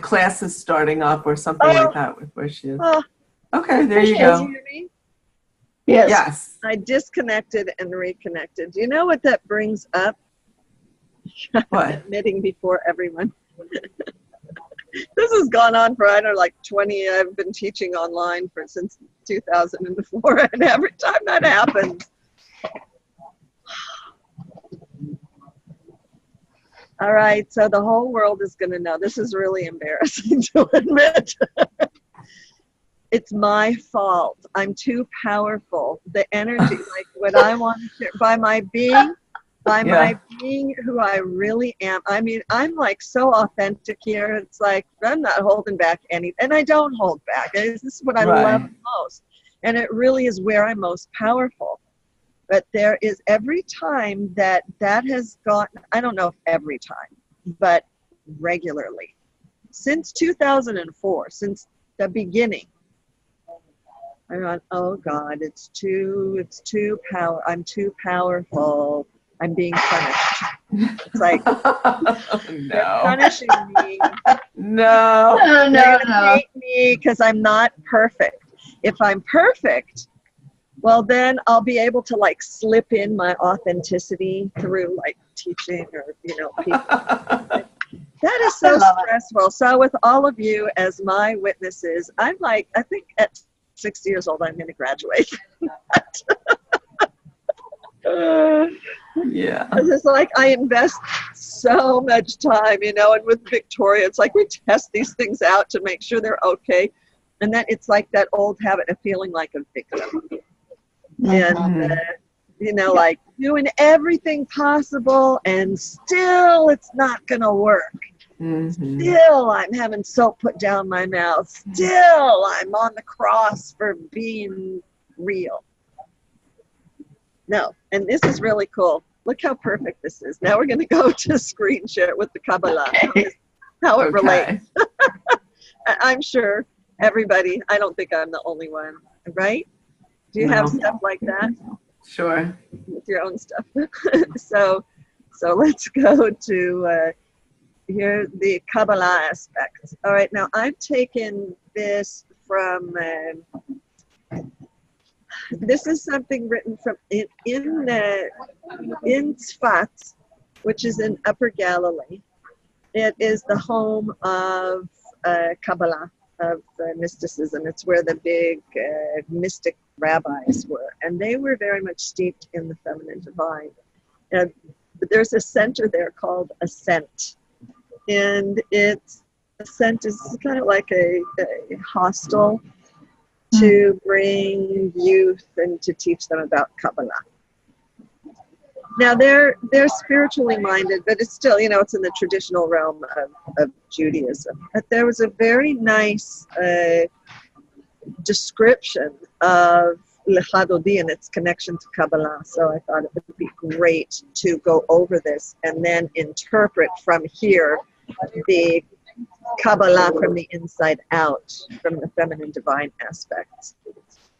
[SPEAKER 3] classes starting up or something like that with where she is.
[SPEAKER 1] Oh,
[SPEAKER 3] Okay, there you
[SPEAKER 1] can
[SPEAKER 3] go.
[SPEAKER 1] you hear me?
[SPEAKER 2] Yes.
[SPEAKER 3] Yes.
[SPEAKER 1] I disconnected and reconnected. Do you know what that brings up?
[SPEAKER 3] What?
[SPEAKER 1] Admitting before everyone. This has gone on for, I don't know, like 20. I've been teaching online since 2004, and every time that happens. All right, so the whole world is going to know. This is really embarrassing to admit. It's my fault. I'm too powerful. The energy, like what I want to share, by my being who I really am. I mean, I'm like so authentic here. It's like I'm not holding back any, and I don't hold back. This is what I love most, and it really is where I'm most powerful. But there is every time that has gone, I don't know if every time, but regularly. Since 2004, since the beginning, I thought, oh God, I'm too powerful. I'm being punished. It's like, they're punishing me.
[SPEAKER 3] No.
[SPEAKER 1] They're gonna hate me because I'm not perfect. If I'm perfect, well, then I'll be able to like slip in my authenticity through like teaching or, people. That is so stressful. So with all of you as my witnesses, I'm like, I think at 60 years old, I'm going to graduate.
[SPEAKER 3] Yeah.
[SPEAKER 1] It's like I invest so much time, and with Victoria, it's like we test these things out to make sure they're okay. And then it's like that old habit of feeling like a victim. And, like doing everything possible and still it's not going to work.
[SPEAKER 3] Mm-hmm.
[SPEAKER 1] Still I'm having soap put down my mouth. Still I'm on the cross for being real. No, and this is really cool. Look how perfect this is. Now we're going to go to screen share with the Kabbalah, how it relates. I'm sure everybody, I don't think I'm the only one, right? Do you have stuff like that?
[SPEAKER 3] Sure.
[SPEAKER 1] With your own stuff. So let's go to here the Kabbalah aspects. All right, now I've taken this from. This is something written from in Tzfat, which is in Upper Galilee. It is the home of Kabbalah, of mysticism. It's where the big mystic rabbis were, and they were very much steeped in the feminine divine. And there's a center there called Ascent, and Ascent is kind of like a hostel to bring youth and to teach them about Kabbalah. Now they're spiritually minded, but it's still, it's in the traditional realm of Judaism. But there was a very nice description of Lecha Dodi and its connection to Kabbalah. So I thought it would be great to go over this and then interpret from here the Kabbalah from the inside out, from the feminine divine aspects.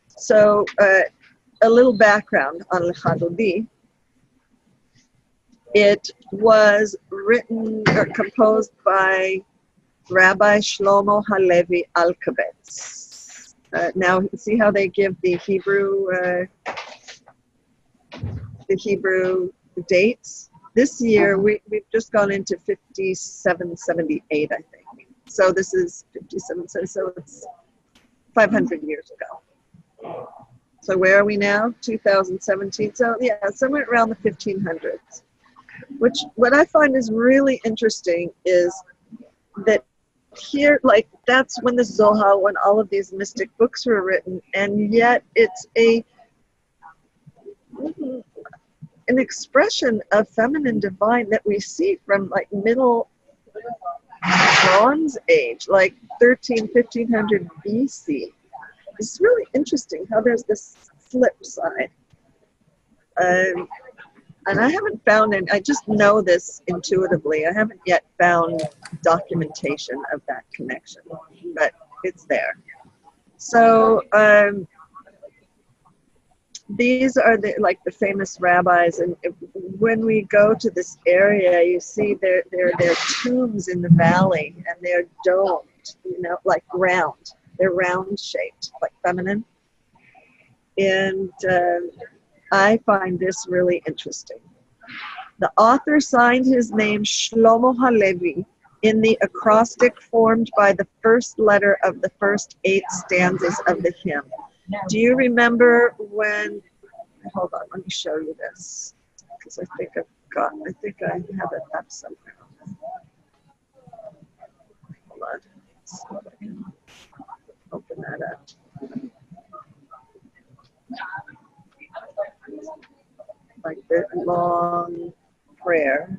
[SPEAKER 1] So a little background on Lecha Dodi. It was written or composed by Rabbi Shlomo Halevi Alkabetz. Now, see how they give the Hebrew dates? This year, we've just gone into 5778, I think. So this is 57, so it's 500 years ago. So where are we now? 2017. So yeah, somewhere around the 1500s. Which, what I find is really interesting is that here, like, that's when the Zohar, when all of these mystic books were written, and yet it's an expression of feminine divine that we see from like Middle Bronze Age, like 1500 BC. It's really interesting how there's this flip side. And I haven't found any, I just know this intuitively. I haven't yet found documentation of that connection, but it's there. So these are the famous rabbis, and when we go to this area, you see their tombs in the valley, and they're domed, like round. They're round shaped, like feminine. And I find this really interesting. The author signed his name Shlomo Halevi in the acrostic formed by the first letter of the first 8 stanzas of the hymn. Do you remember when, hold on, let me show you this, because I think I have it up somewhere. Hold on, see if I can open that up. Like the long prayer.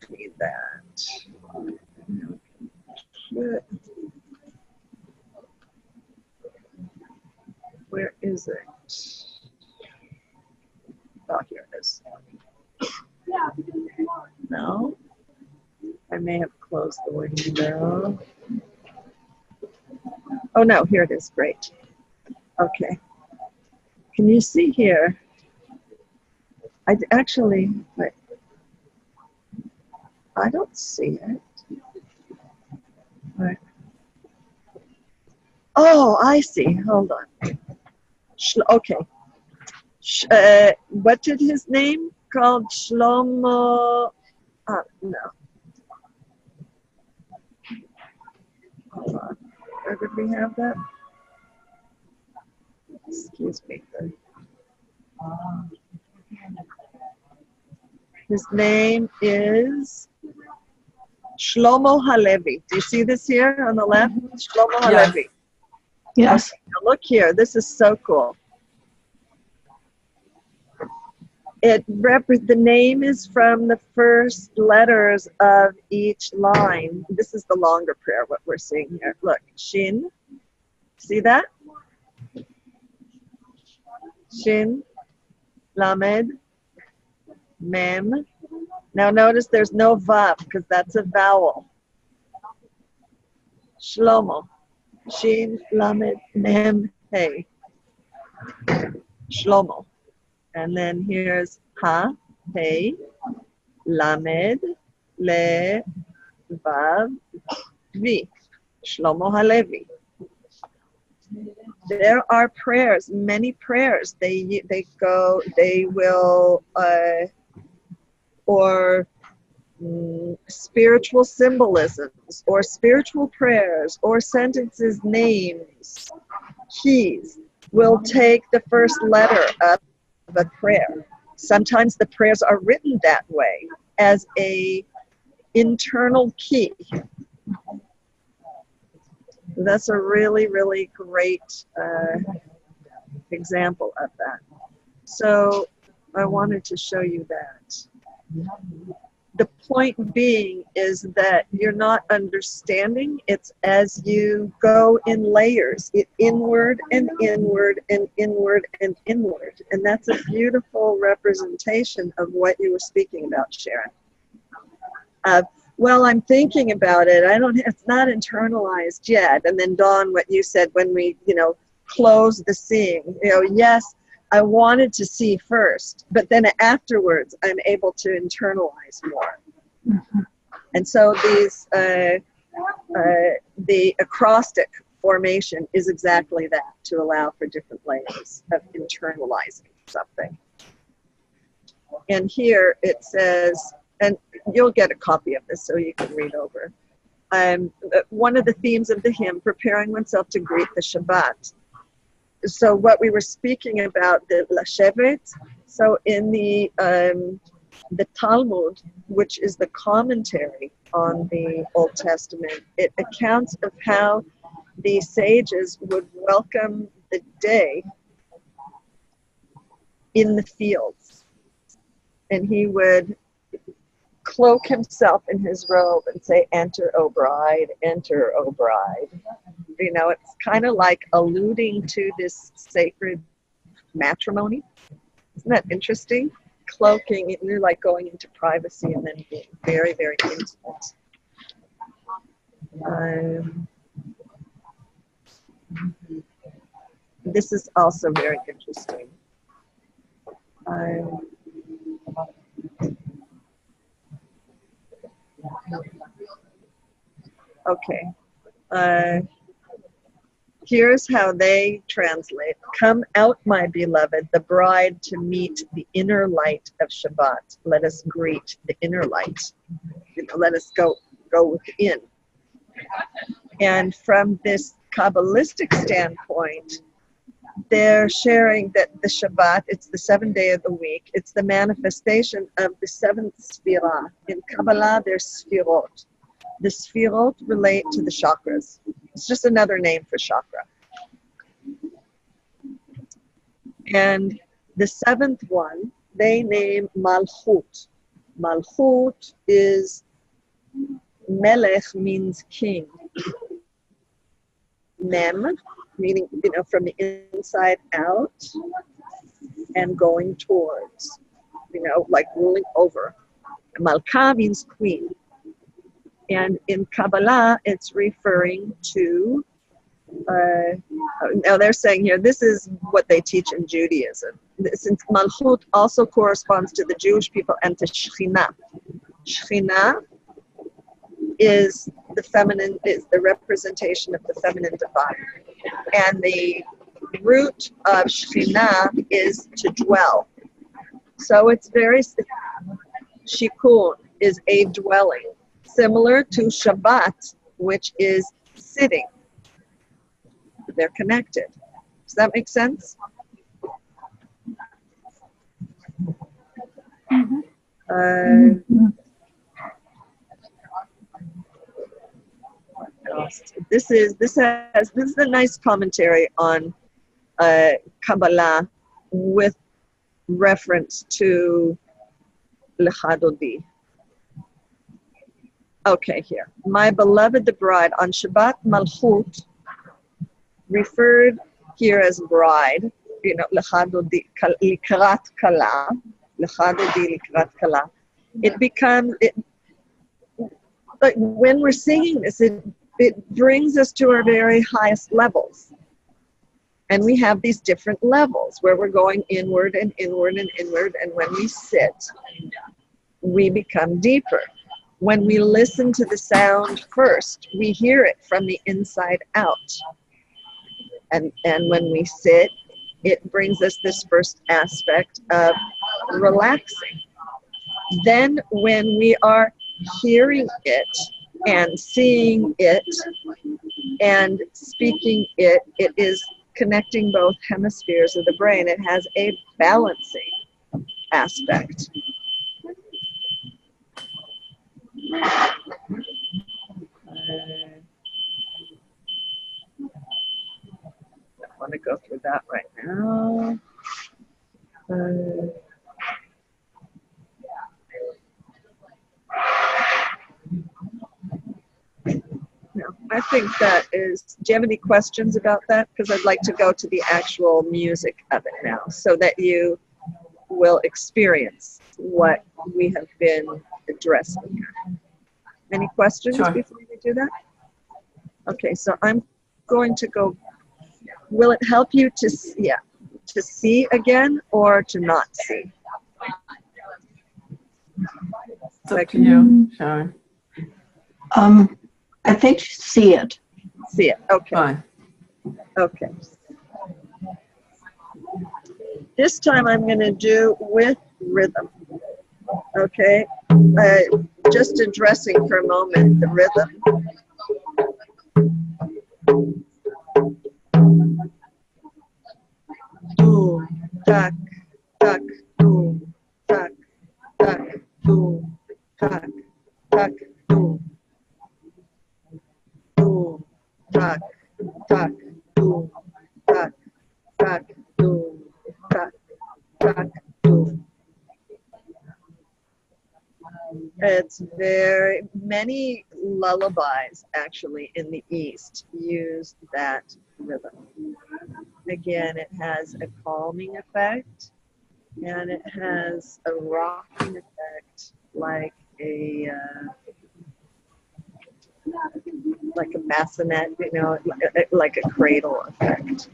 [SPEAKER 1] Need that. Where is it? Oh, here it is. No, I may have closed the window. Oh no, here it is. Great. Okay. Can you see here? I don't see it. Right. Oh, I see. Hold on. Okay. What did his name called? Shlomo. No. Hold on. Where did we have that? Excuse me. His name is Shlomo Halevi. Do you see this here on the left? Shlomo Halevi.
[SPEAKER 2] Yes.
[SPEAKER 1] Okay, now look here. This is so cool. The name is from the first letters of each line. This is the longer prayer, what we're seeing here. Look, Shin. See that? Shin, Lamed, Mem. Now notice there's no Vav because that's a vowel. Shlomo. Shin, Lamed, Mem, Hey. Shlomo. And then here's Ha, Hey, Lamed, Le, Vav, Vi. Shlomo Halevi. There are prayers, many prayers. Spiritual symbolisms, or spiritual prayers, or sentences, names, keys will take the first letter of a prayer. Sometimes the prayers are written that way as a internal key. That's a really, really great example of that. So I wanted to show you that. The point being is that you're not understanding. It's as you go in layers, inward and inward and inward and inward. And that's a beautiful representation of what you were speaking about, Sharon. Well, I'm thinking about it. It's not internalized yet. And then Dawn, what you said when we, close the seeing, yes, I wanted to see first, but then afterwards I'm able to internalize more. Mm-hmm. And so the acrostic formation is exactly that, to allow for different layers of internalizing something. And here it says, and you'll get a copy of this so you can read over. One of the themes of the hymn, preparing oneself to greet the Shabbat. So what we were speaking about, the Lashevet, so in the Talmud, which is the commentary on the Old Testament, it accounts of how the sages would welcome the day in the fields. And he would cloak himself in his robe and say, "Enter, O bride, enter, O bride." It's kind of like alluding to this sacred matrimony. Isn't that interesting? Cloaking, and you're like going into privacy and then being very, very intimate. This is also very interesting. Okay. Here's how they translate. Come out, my beloved, the bride to meet the inner light of Shabbat. Let us greet the inner light. Let us go within. And from this Kabbalistic standpoint, they're sharing that the Shabbat, it's the 7th day of the week. It's the manifestation of the 7th Sphirah. In Kabbalah, there's Sphirot. The Sphirot relate to the chakras. It's just another name for chakra. And the 7th one, they name Malchut. Malchut is, Melech means king. Mem, meaning, from the inside out and going towards, like ruling over. Malka means queen. And in Kabbalah, it's referring to, now they're saying here, this is what they teach in Judaism. Since Malchut also corresponds to the Jewish people and to Shekhinah. Shekhinah is the feminine, is the representation of the feminine divine. And the root of Shekhinah is to dwell. So it's very, Shikun is a dwelling. Similar to Shabbat, which is sitting. They're connected. Does that make sense? This is a nice commentary on Kabbalah with reference to Lecha Dodi. Okay, here. My beloved the bride, on Shabbat Malchut, referred here as bride, Lecha Dodi, Likrat Kala, Lecha Dodi, Likrat Kala. It becomes, like when we're singing this, it brings us to our very highest levels. And we have these different levels where we're going inward and inward and inward, and when we sit, we become deeper. When we listen to the sound first, we hear it from the inside out. And when we sit, it brings us this first aspect of relaxing. Then when we are hearing it and seeing it and speaking it, it is connecting both hemispheres of the brain. It has a balancing aspect. I want to go through that right now. No, I think that is, do you have any questions about that? Because I'd like to go to the actual music of it now so that you will experience what we have been addressing here. Any questions before we do that? Okay, so I'm going to go. Will it help you to see again or to not see?
[SPEAKER 3] It's up to you, Sharon.
[SPEAKER 2] I think see it.
[SPEAKER 1] See it. Okay.
[SPEAKER 3] Fine.
[SPEAKER 1] Okay. This time I'm going to do with rhythm. Okay. Just addressing for a moment the rhythm. Boom, tak, tak, boom, tak, tak, boom, tak, tak, boom. Boom, tak, tak, boom, tak, tak, boom, tak, tak, boom. It's very, many lullabies actually in the East use that rhythm. Again, it has a calming effect. And it has a rocking effect like a bassinet, you know, like a cradle effect.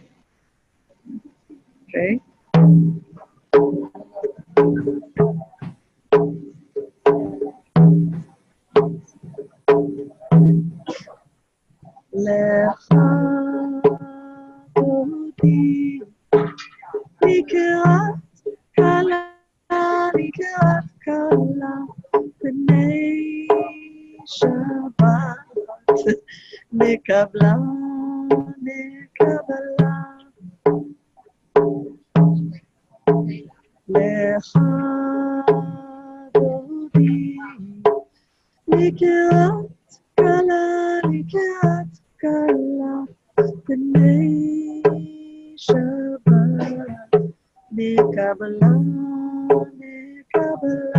[SPEAKER 1] Okay. Lecha dodi nikerat kala nikerat kala b'nei Shabbat nikabla nikabla lecha dodi nikerat kala nikerat kala b'nei Shabbat nikabla nikabla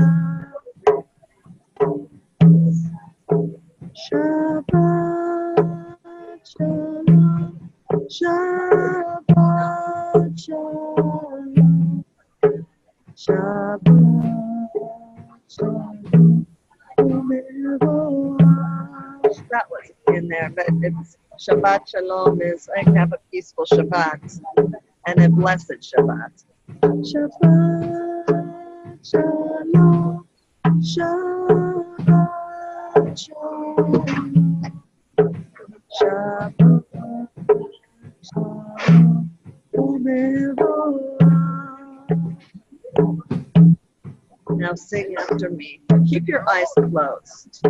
[SPEAKER 1] Shabbat shalom Shabbat shalom Shabbat shalom that was in there, but it's Shabbat Shalom is I have a peaceful Shabbat and a blessed Shabbat. Shabbat Shalom, Shabbat Shalom, Shabbat Shalom. Now sing after me. Keep your eyes closed.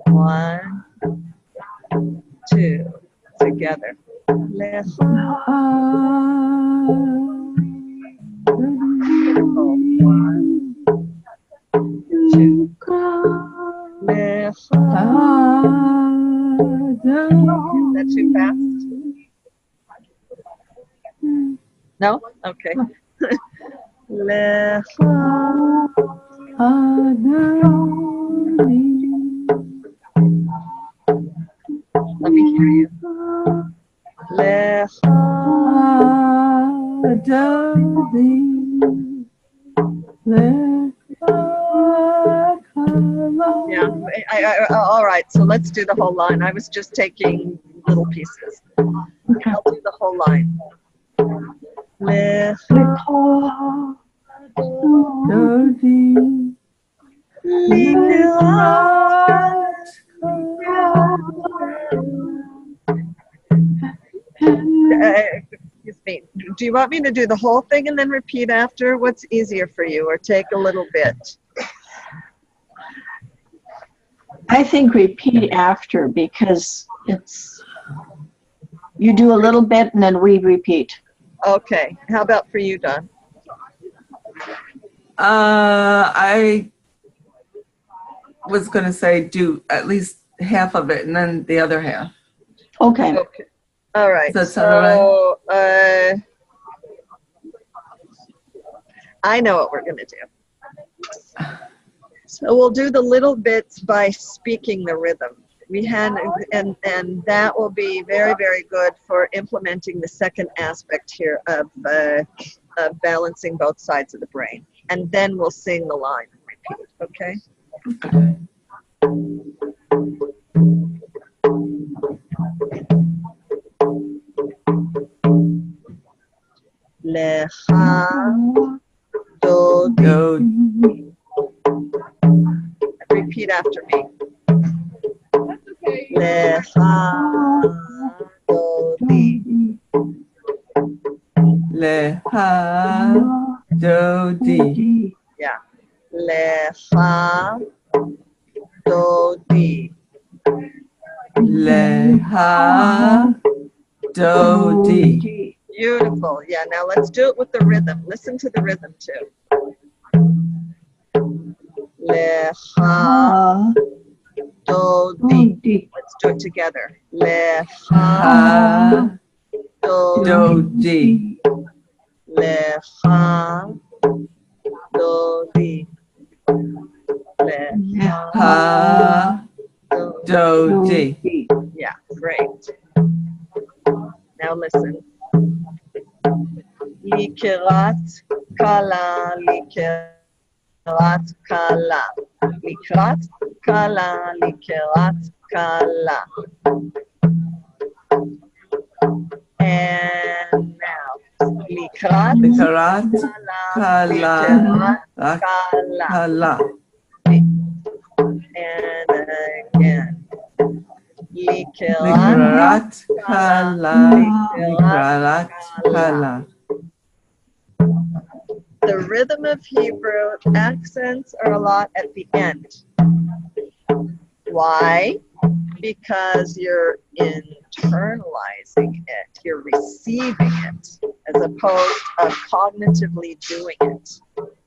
[SPEAKER 1] One, two, together. One, two. Is that too fast? No? Okay. Let me hear you. Yeah. All right. So let's do the whole line. I was just taking little pieces. Okay. I'll do the whole line. Excuse me. Do you want me to do the whole thing and then repeat after? What's easier for you, or take a little bit?
[SPEAKER 2] I think repeat after, because it's, you do a little bit and then we repeat.
[SPEAKER 1] Okay. How about for you, Don?
[SPEAKER 3] I was going to say do at least half of it and then the other half.
[SPEAKER 2] Okay.
[SPEAKER 1] Okay. All right.
[SPEAKER 3] Does that sound
[SPEAKER 1] right? I know what we're going to do. So we'll do the little bits by speaking the rhythm. We had, and that will be very, very good for implementing the second aspect here of balancing both sides of the brain. And then we'll sing the line and repeat, okay? Lecha dodi. Repeat after me. Lecha dodi.
[SPEAKER 3] Lecha dodi.
[SPEAKER 1] Yeah. Lecha dodi.
[SPEAKER 3] Lecha dodi.
[SPEAKER 1] Beautiful. Yeah, now let's do it with the rhythm. Listen to the rhythm too. Lecha dodi. Let's do it together. Lecha dodi. Lecha dodi.
[SPEAKER 3] Lecha dodi.
[SPEAKER 1] Yeah, great. right. Now listen. Likirat kala, likirat kala, likirat kala, likirat kala. And now, likirat
[SPEAKER 3] Likarat
[SPEAKER 1] kala, likirat kala.
[SPEAKER 3] kala.
[SPEAKER 1] And again. Likirat
[SPEAKER 3] Likarat kala. Likarat kala.
[SPEAKER 1] The rhythm of Hebrew accents are a lot at the end. Why? Because you're internalizing it, you're receiving it, as opposed to cognitively doing it.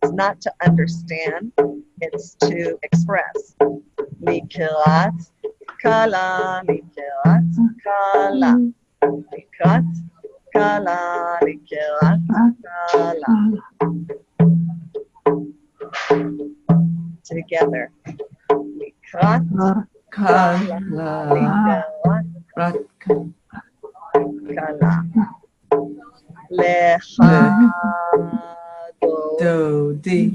[SPEAKER 1] It's not to understand, it's to express. Likirat kala, likirat kala, likirat kala, likirat kala. Together. Likirat
[SPEAKER 3] Kala.
[SPEAKER 1] likirat
[SPEAKER 3] Rat
[SPEAKER 1] kala. Lecha
[SPEAKER 3] do di.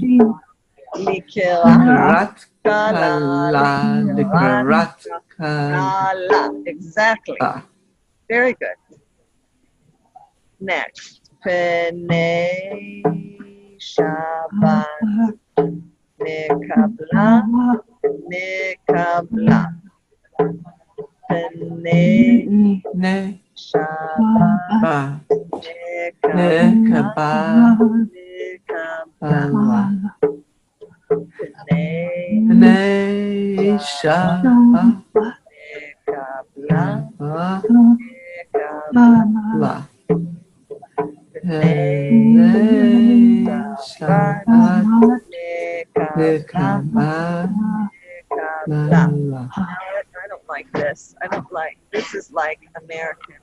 [SPEAKER 1] likirat
[SPEAKER 3] Likarat
[SPEAKER 1] kala,
[SPEAKER 3] kala. Likarat kala.
[SPEAKER 1] kala. Exactly. Very good. Next. Pnei Shabbat Nekabla Nekabla. Pnei
[SPEAKER 3] Ne
[SPEAKER 1] Shabbat
[SPEAKER 3] ba.
[SPEAKER 1] Nekabla
[SPEAKER 3] Nekaba.
[SPEAKER 1] Nekabla. Pnei
[SPEAKER 3] Ne shaba.
[SPEAKER 1] Nekabla
[SPEAKER 3] Ba.
[SPEAKER 1] Nekabla.
[SPEAKER 3] La.
[SPEAKER 1] Pnei
[SPEAKER 3] Ne shabat.
[SPEAKER 1] Nekabla
[SPEAKER 3] Nekaba. La
[SPEAKER 1] Nekabla.
[SPEAKER 3] la.
[SPEAKER 1] I don't like this. I don't like, this is like American.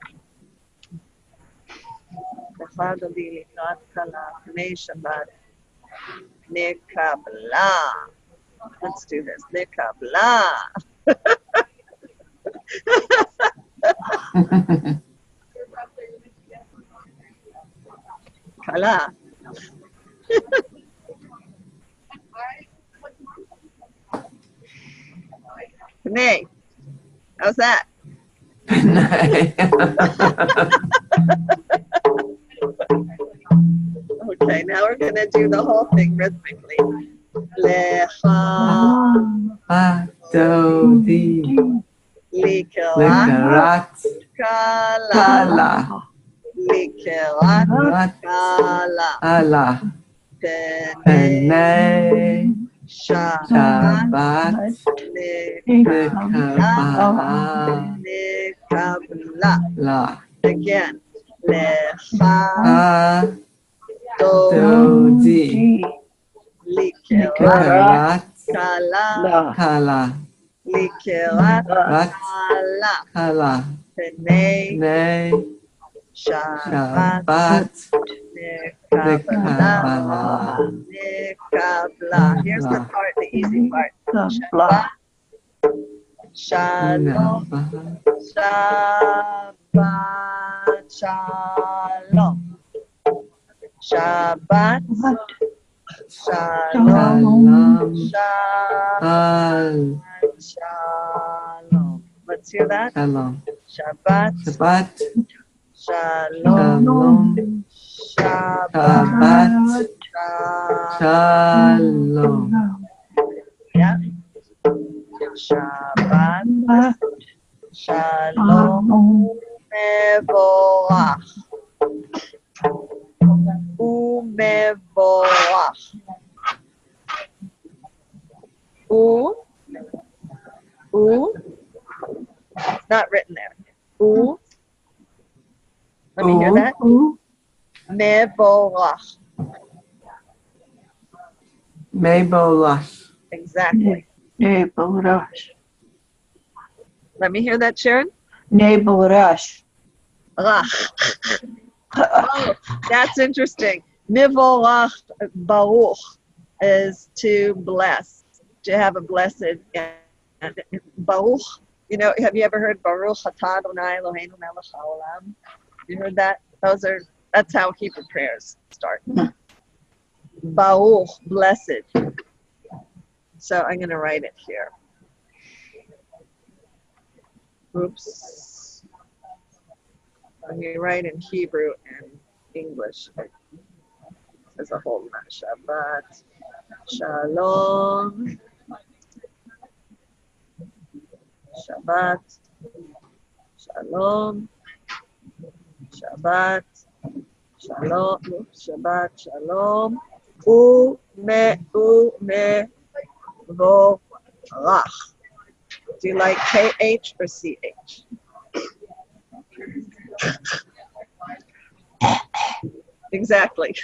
[SPEAKER 1] Let's do this. Nekabla. Kala. Pnei. How's that? Okay, now we're going to do the whole thing rhythmically. Lecha,
[SPEAKER 3] Do di.
[SPEAKER 1] likerat,
[SPEAKER 3] Likarat
[SPEAKER 1] kala,
[SPEAKER 3] kala.
[SPEAKER 1] likerat,
[SPEAKER 3] Rat
[SPEAKER 1] kala,
[SPEAKER 3] ala.
[SPEAKER 1] pene,
[SPEAKER 3] Pene
[SPEAKER 1] shabat,
[SPEAKER 3] shabat.
[SPEAKER 1] nekabla,
[SPEAKER 3] Nekaba.
[SPEAKER 1] nekabla.
[SPEAKER 3] La.
[SPEAKER 1] Again, lecha, do,
[SPEAKER 3] Do di.
[SPEAKER 1] likerat,
[SPEAKER 3] Likarat
[SPEAKER 1] kala,
[SPEAKER 3] kala.
[SPEAKER 1] likerat,
[SPEAKER 3] Rat
[SPEAKER 1] kala,
[SPEAKER 3] kala.
[SPEAKER 1] pene,
[SPEAKER 3] Ne
[SPEAKER 1] shabat,
[SPEAKER 3] shabat.
[SPEAKER 1] nekabla,
[SPEAKER 3] Nekabala.
[SPEAKER 1] nekabla. Here's the part, the easy part. Shabbat, shalom, Shabbat, shalom. Shabbat, shalom,
[SPEAKER 3] Shalom.
[SPEAKER 1] Shabbat, shalom. Let's hear that.
[SPEAKER 3] Shalom.
[SPEAKER 1] Shabbat,
[SPEAKER 3] Shabbat.
[SPEAKER 1] shalom,
[SPEAKER 3] Shalom.
[SPEAKER 1] Shabbat,
[SPEAKER 3] Shabbat.
[SPEAKER 1] shalom.
[SPEAKER 3] Shalom.
[SPEAKER 1] Yeah. Shabbat, shalom, mevorach. Umevorach. It's not written there. Let me hear that. Mevorach.
[SPEAKER 3] Mebolash.
[SPEAKER 1] Exactly.
[SPEAKER 2] Nebulash.
[SPEAKER 1] Let me hear that, Sharon.
[SPEAKER 2] Nebulash.
[SPEAKER 1] Rach. Oh, that's interesting. Mivorach Baruch is to bless, to have a blessed. And Baruch You know, have you ever heard Baruch Atah Adonai Eloheinu melech haolam? You heard that? That's how Hebrew prayers start. Baruch, blessed. So I'm going to write it here. Oops. When you write in Hebrew and English, there's a whole lot. Shabbat, Shalom, Shabbat, Shalom, Shabbat, Shalom, Shabbat, Shalom, Umevorach. Do you like KH or CH? Exactly.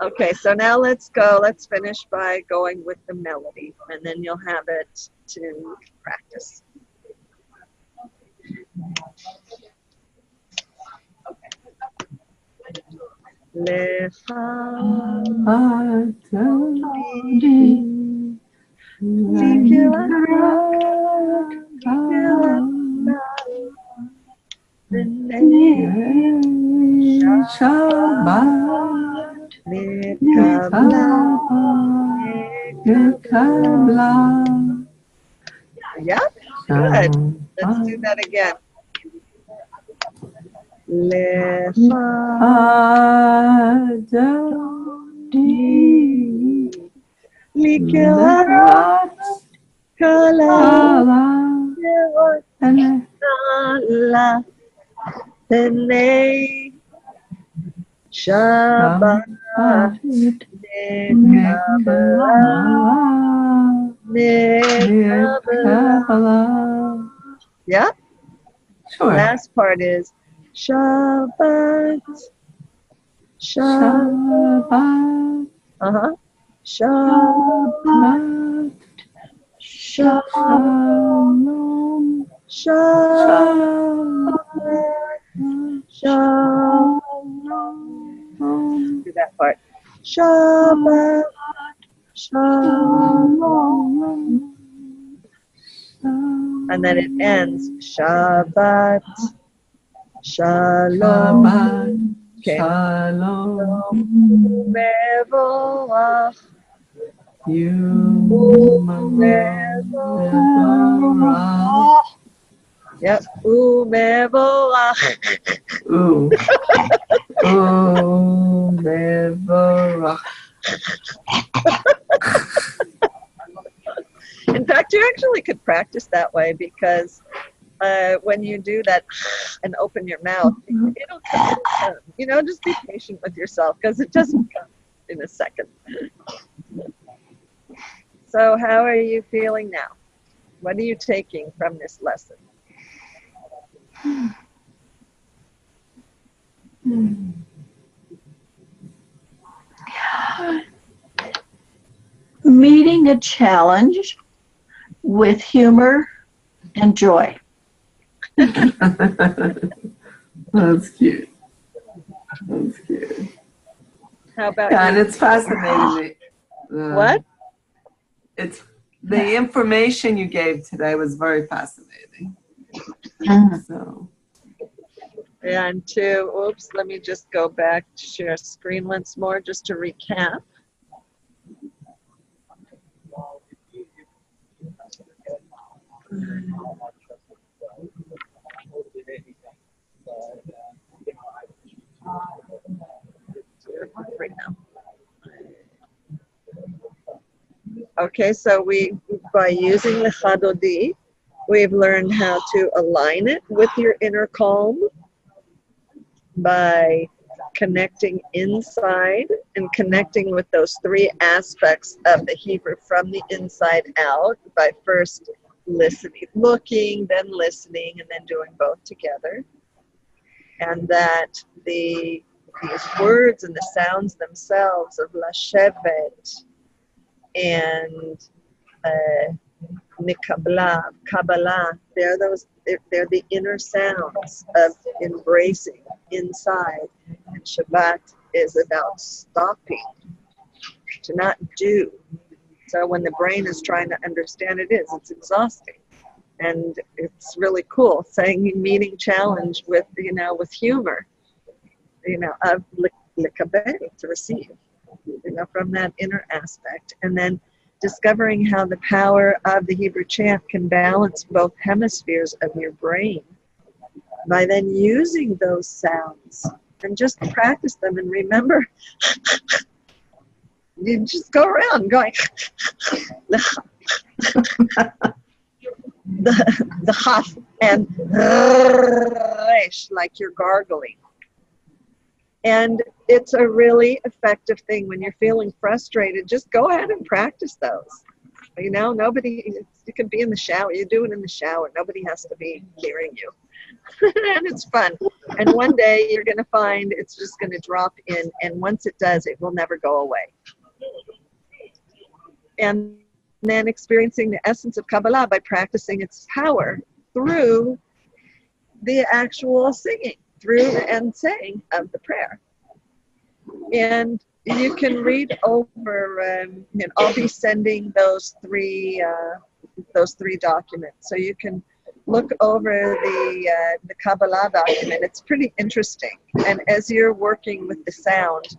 [SPEAKER 1] Okay, so now let's go. Let's finish by going with the melody, and then you'll have it to practice. Lecha Yeah, good. Let's do that again. Lecha Likerat Kala Kala Penei Shabbat Nekabla. Yeah.
[SPEAKER 3] Sure.
[SPEAKER 1] Last part is Shabbat.
[SPEAKER 3] Shabbat.
[SPEAKER 1] Uh-huh. Shabbat.
[SPEAKER 3] Shalom.
[SPEAKER 1] Shabbat. Shalom. Do that part. Shabbat. Shalom. And then it ends Shabbat. Shalom. Okay.
[SPEAKER 3] Shalom.
[SPEAKER 1] Mevorach.
[SPEAKER 3] Mevorach.
[SPEAKER 1] Yep. Mevorach.
[SPEAKER 3] Ooh. Mevorach.
[SPEAKER 1] In fact, you actually could practice that way because when you do that and open your mouth, it'll come. You know, just be patient with yourself because it doesn't come in a second. So how are you feeling now? What are you taking from this lesson?
[SPEAKER 2] Meeting a challenge with humor and joy.
[SPEAKER 3] That's cute. That's cute.
[SPEAKER 1] How about
[SPEAKER 3] Yeah, and
[SPEAKER 1] you?
[SPEAKER 3] it's fascinating.
[SPEAKER 1] What?
[SPEAKER 3] It's the information you gave today was very fascinating. So.
[SPEAKER 1] And oops, let me just go back to share screen once more just to recap. Right now. Okay, so by using the Chadodi, we've learned how to align it with your inner calm by connecting inside and connecting with those three aspects of the Hebrew from the inside out by first listening, looking, then listening, and then doing both together. And that these words and the sounds themselves of Lashevet and Nikabla, Kabbalah, they're the inner sounds of embracing inside. And Shabbat is about stopping, to not do, So when the brain is trying to understand, it's exhausting. And it's really cool saying meeting challenge with, with humor, of likabe, to receive, from that inner aspect. And then discovering how the power of the Hebrew chant can balance both hemispheres of your brain by then using those sounds and just practice them and remember. You just go around going the huff and resh, like you're gargling. And it's a really effective thing when you're feeling frustrated. Just go ahead and practice those. Nobody, you can be in the shower. You do it in the shower. Nobody has to be hearing you. And it's fun. And one day you're going to find it's just going to drop in. And once it does, it will never go away. And then experiencing the essence of Kabbalah by practicing its power through the actual singing, through and saying of the prayer. And you can read over, and I'll be sending those three documents. So you can look over the Kabbalah document. It's pretty interesting. And as you're working with the sound,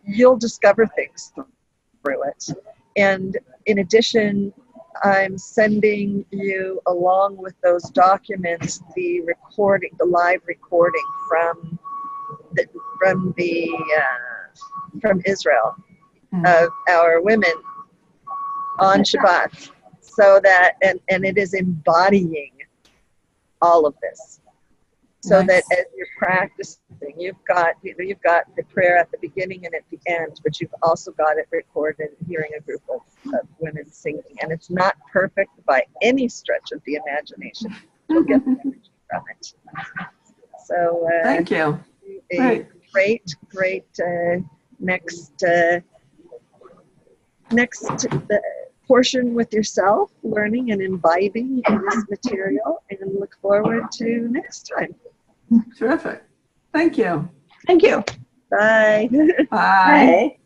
[SPEAKER 1] you'll discover things through it. And in addition, I'm sending you, along with those documents, the live recording from Israel of our women on Shabbat, so that and it is embodying all of this. So that as you're practicing, you've got the prayer at the beginning and at the end, but you've also got it recorded, hearing a group of women singing. And it's not perfect by any stretch of the imagination. You'll get the energy from it. So
[SPEAKER 3] thank you.
[SPEAKER 1] A great next portion with yourself, learning and imbibing in this material, and look forward to next time.
[SPEAKER 3] Terrific. Thank you.
[SPEAKER 2] Thank you.
[SPEAKER 1] Bye.
[SPEAKER 3] Bye.
[SPEAKER 2] Bye.